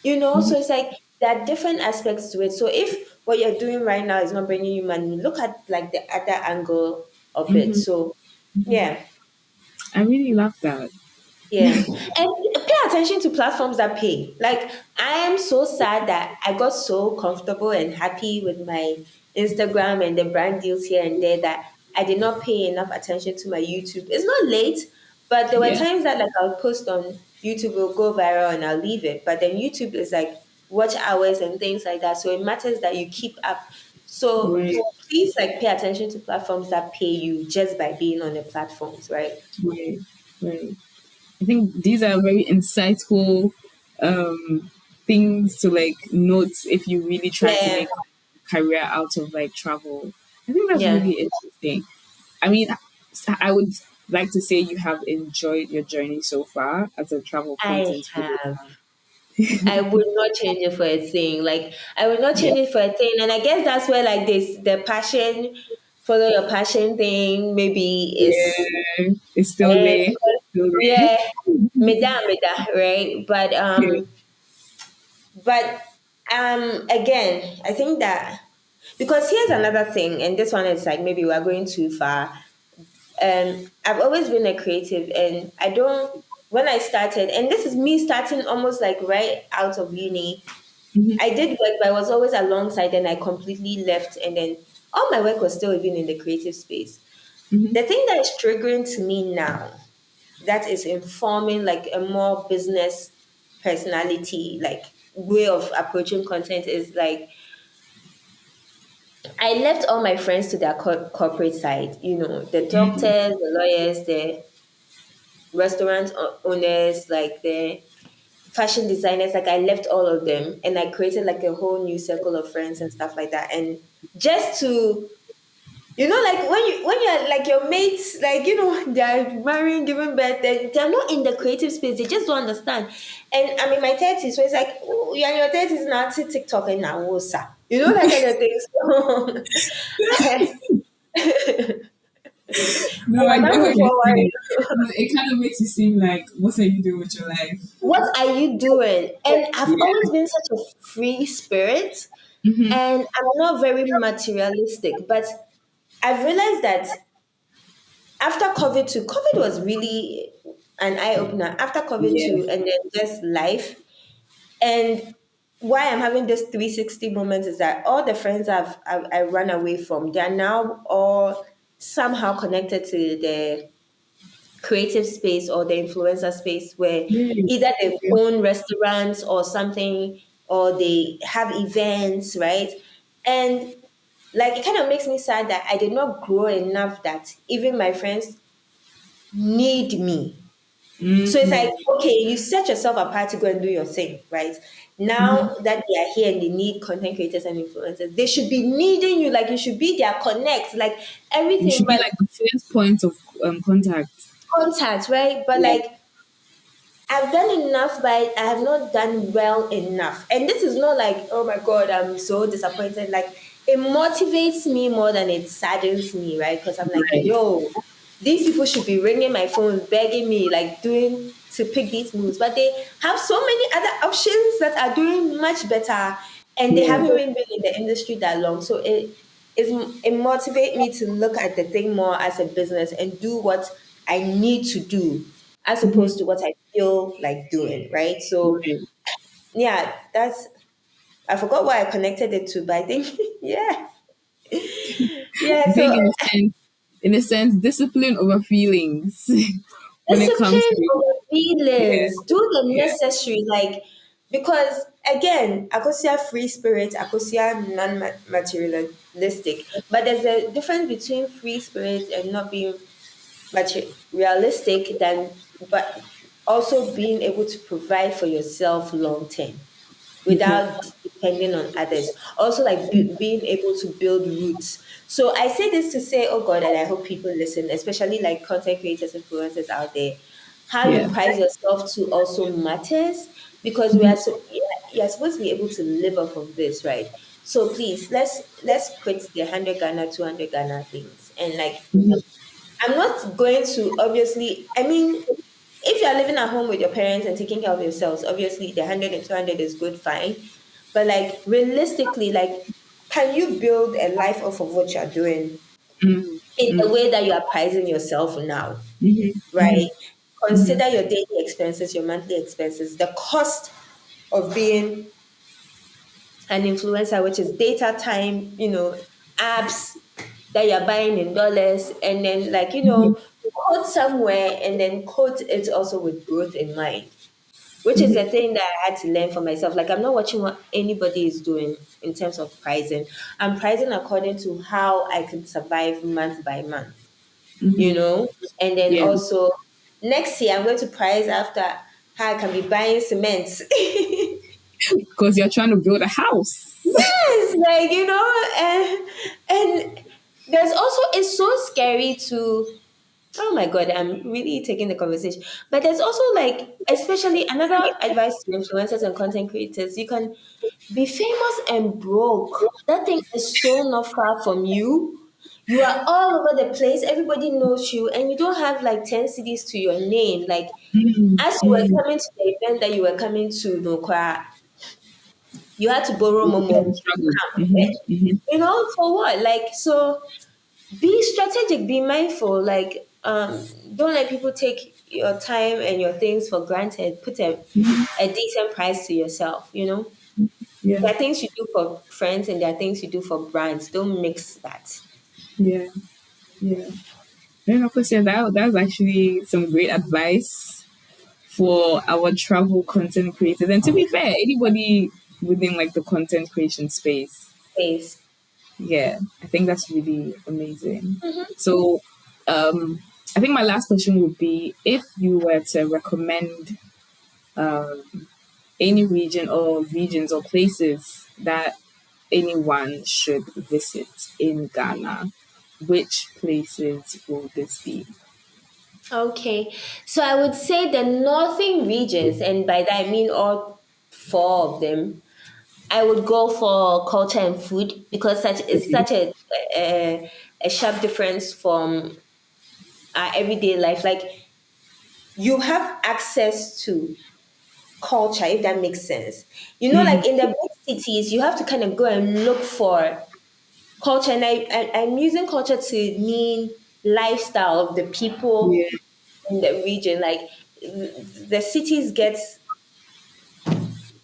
I: so it's like there are different aspects to it. So if what you're doing right now is not bringing you money, look at like the other angle of it.
H: Mm-hmm.
I: So yeah.
H: I really love that.
I: Yeah. And pay attention to platforms that pay. Like, I am so sad that I got so comfortable and happy with my Instagram and the brand deals here and there that I did not pay enough attention to my YouTube. It's not late, but there were
H: Yeah.
I: times that like I'll post on YouTube, will go viral and I'll leave it. But then YouTube is like watch hours and things like that. So it matters that you keep up. So
H: Right.
I: please like pay attention to platforms that pay you just by being on the platforms, right?
H: Right. Right. I think these are very insightful things to like note if you really try to
I: Yeah.
H: make a career out of like travel. I think that's
I: Yeah.
H: really interesting. I mean, I would like to say you have enjoyed your journey so far as a travel
I: I
H: content
I: have.
H: creator.
I: I would not change it for a thing. Like I would not
H: Yeah,
I: change it for a thing. And I guess that's where like this the passion, follow your passion thing maybe is
H: yeah, it's still there. Still there.
I: yeah, meda, right?
H: Yeah.
I: But again, I think that because here's another thing, and this one is like maybe we're going too far. I've always been a creative, and I don't. When I started, and this is me starting almost like right out of uni,
H: Mhm,
I: I did work, but I was always alongside, and I completely left, and then all my work was still even in the creative space.
H: mhm.
I: The thing that is triggering to me now, that is informing like a more business personality, like way of approaching content, is like I left all my friends to their corporate side. The doctors, the lawyers, the restaurant owners, like the fashion designers. Like I left all of them, and I created like a whole new circle of friends and stuff like that. And just to like when you're like your mates, like they're marrying, giving birth, they're not in the creative space. They just don't understand. And I'm in my 30s, so it's like, oh, you're in your 30s now, see TikTok and now, wosa. That kind of thing.
H: No,
I: So
H: I
I: my
H: get
I: mom
H: what
I: will
H: you're
I: forward,
H: saying. It kind of makes you seem like, what are you doing with your life?
I: what are you doing? And I've
H: Yeah.
I: always been such a free spirit,
H: Hmm.
I: and I'm not very materialistic, but I've realized that after COVID too, COVID was really an eye opener. After COVID
H: Yeah.
I: too, and then just life. And why I'm having this 360 moment is that all the friends I run away from, they are now all somehow connected to the creative space or the influencer space where
H: Yeah.
I: either they own restaurants or something, or they have events, right? And like it kind of makes me sad that I did not grow enough that even my friends need me. So it's like,
A: Mm-hmm.
I: okay, you set yourself apart to go and do your thing, right?
A: Mm-hmm.
I: Now that they are here and they need content creators and influencers, they should be needing you. Like you should be their connect, like
A: You
I: everything,
A: should be
I: but
A: like the first point of contact.
I: contact, right? But
A: Yeah.
I: like I've done enough, but I have not done well enough. And this is not like, oh my God, I'm so disappointed. Like, it motivates me more than it saddens me, right? Because I'm like,
A: Right.
I: yo, these people should be ringing my phone, begging me, like, doing to pick these moves. But they have so many other options that are doing much better. And they
A: Yeah.
I: haven't even been in the industry that long. So it motivates me to look at the thing more as a business and do what I need to do as opposed to what I feel like doing, right? So
A: Right.
I: yeah, that's I forgot what I connected it to, but I think yeah.
A: I
I: Yeah, so
A: think in a sense, discipline over feelings when it comes
I: discipline
A: to
I: over
A: yeah,
I: feelings. Do the
A: yeah.
I: necessary, like because again, Akosia free spirit, Akosia non-materialistic. But there's a difference between free spirit and not being realistic than but also being able to provide for yourself long term
A: Okay.
I: without depending on others. Also, like being able to build roots. So I say this to say, oh God, and I hope people listen, especially like content creators, influencers out there. How you
A: Yeah.
I: price yourself to also matters because we
A: Mhm.
I: are so you're supposed to be able to live off of this, right? So please let's quit the 100 Ghana, 200 Ghana things and like I'm not going to obviously, I mean, if you're living at home with your parents and taking care of yourselves, obviously the 100 and 200 is good, fine. But like realistically, like, can you build a life off of what you're doing
A: Mm,
I: in the
A: mm,
I: way that you are pricing yourself now,
A: mhm,
I: right?
A: mhm, mhm,
I: Consider your daily expenses, your monthly expenses, the cost of being an influencer, which is data time, apps that you're buying in dollars, and then like
A: mhm,
I: quote somewhere, and then quote it also with growth in mind, which is the
A: mhm.
I: thing that I had to learn for myself. Like I'm not watching what anybody is doing in terms of pricing. I'm pricing according to how I can survive month by month, and then
A: Yeah,
I: also next year I'm going to price after how I can be buying cement.
A: because you're trying to build a house.
I: Yes, like and there's also it's so scary to oh my god, I'm really taking the conversation. But there's also like especially another advice to influencers and content creators, you can be famous and broke. That thing is so not far from you. You are all over the place, everybody knows you, and you don't have like 10 cities to your name. Like
A: Mm,
I: as you were
A: mm.
I: coming to the event that you were coming to, no, you had to borrow
A: You
I: Momo
A: can
I: to
A: struggle.
I: come. For what? Like, so be strategic, be mindful. Like, don't let people take your time and your things for granted. Put a decent price to yourself,
A: Yeah,
I: There are things you do for friends and there are things you do for brands. Don't mix that.
A: yeah, yeah. And of course, yeah, that's actually some great advice for our travel content creators. And to be fair, anybody within like the content creation space,
I: Please.
A: yeah, I think that's really amazing.
I: Mm-hmm.
A: So, I think my last question would be if you were to recommend any region or regions or places that anyone should visit in Ghana, which places will this be?
I: Okay. So I would say the northern regions, and by that I mean all four of them, I would go for culture and food because it's
A: Okay.
I: such a sharp difference from our everyday life. Like you have access to culture, if that makes sense. Like in the big cities, you have to kind of go and look for culture, and I'm using culture to mean lifestyle of the people
A: Yeah,
I: in the region. Like the cities get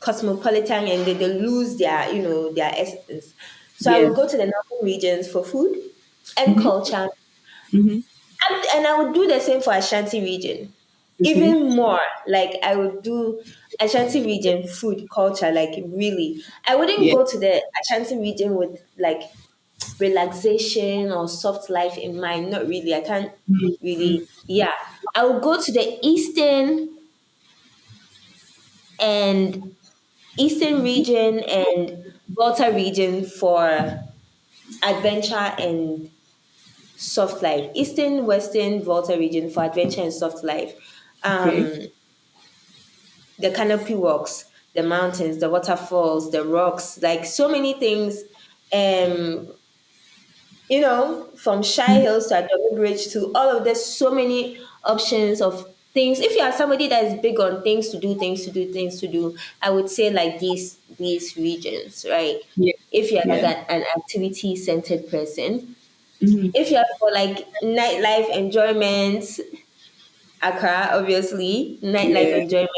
I: cosmopolitan and they lose their essence. So I
A: yeah.
I: would go to the northern regions for food and
A: Mm-hmm.
I: culture,
A: Mm-hmm.
I: and I would do the same for Ashanti region.
A: Okay.
I: Even more, like I would do Ashanti region food culture, like really. I wouldn't
H: Yeah.
I: go to the Ashanti region with like relaxation or soft life in mind. Not really. I can't really. Yeah. I will go to the and eastern region and Volta region for adventure and soft life. Eastern, Western, Volta region for adventure and soft life.
H: Okay.
I: Um, the canopy walks, the mountains, the waterfalls, the rocks, like so many things. Um, from Shy Hills to Adobe Bridge to all of this, so many options of things. If you are somebody that is big on things to do, I would say like these regions, right?
H: Yeah.
I: If you're like
H: Yeah.
I: an activity centered person,
H: Hmm.
I: if you're for like nightlife enjoyment, Accra, obviously, nightlife
H: Yeah.
I: enjoyment.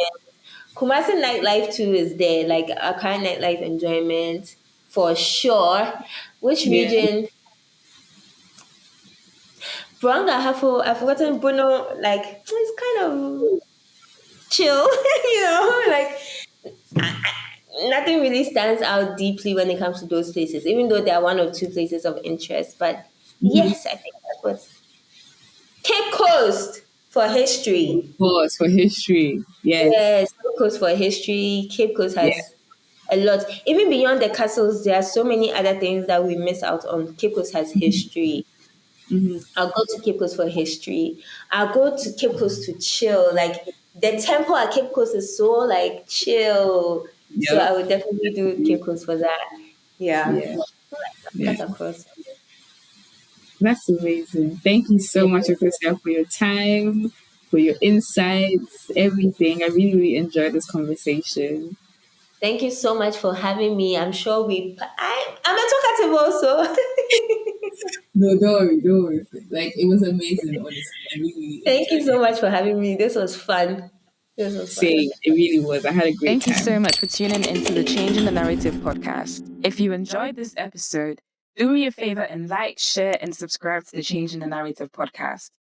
I: Kumasi nightlife too is there, like Accra nightlife enjoyment for sure. Which
H: Yeah.
I: region? Buanga Hafo, I've forgotten Bono, like it's kind of chill, like nothing really stands out deeply when it comes to those places, even though there are one or two places of interest. But yes, I think that's what Cape Coast for history.
H: Pause for history. Yes.
I: Yes, Cape Coast for history. Cape Coast
H: Yeah.
I: has a lot. Even beyond the castles, there are so many other things that we miss out on. Cape Coast has history.
H: Hmm.
I: I'll go to Cape Coast for history. I'll go to Cape Coast to chill. Like the temple at Cape Coast is so like chill. So
H: Yep.
I: I would definitely do Cape Coast for that. Yeah.
H: Yeah. Yeah.
I: Cut across.
H: That's amazing. Thank you so
I: Yeah.
H: much, Akosua, for your time, for your insights, everything. I really, really enjoyed this conversation.
I: Thank you so much for having me. I'm sure I'm a talkative also.
H: No, don't worry, don't worry. Like, it was amazing, honestly. I really, really
I: Thank you
H: enjoyed
I: so
H: it.
I: much for having me. This was fun. This was fun.
H: Same. It really was. I had a great
C: Thank you
H: time.
C: so much for tuning into the Change in the Narrative podcast. If you enjoyed this episode, do me a favor and like, share, and subscribe to the Change in the Narrative podcast.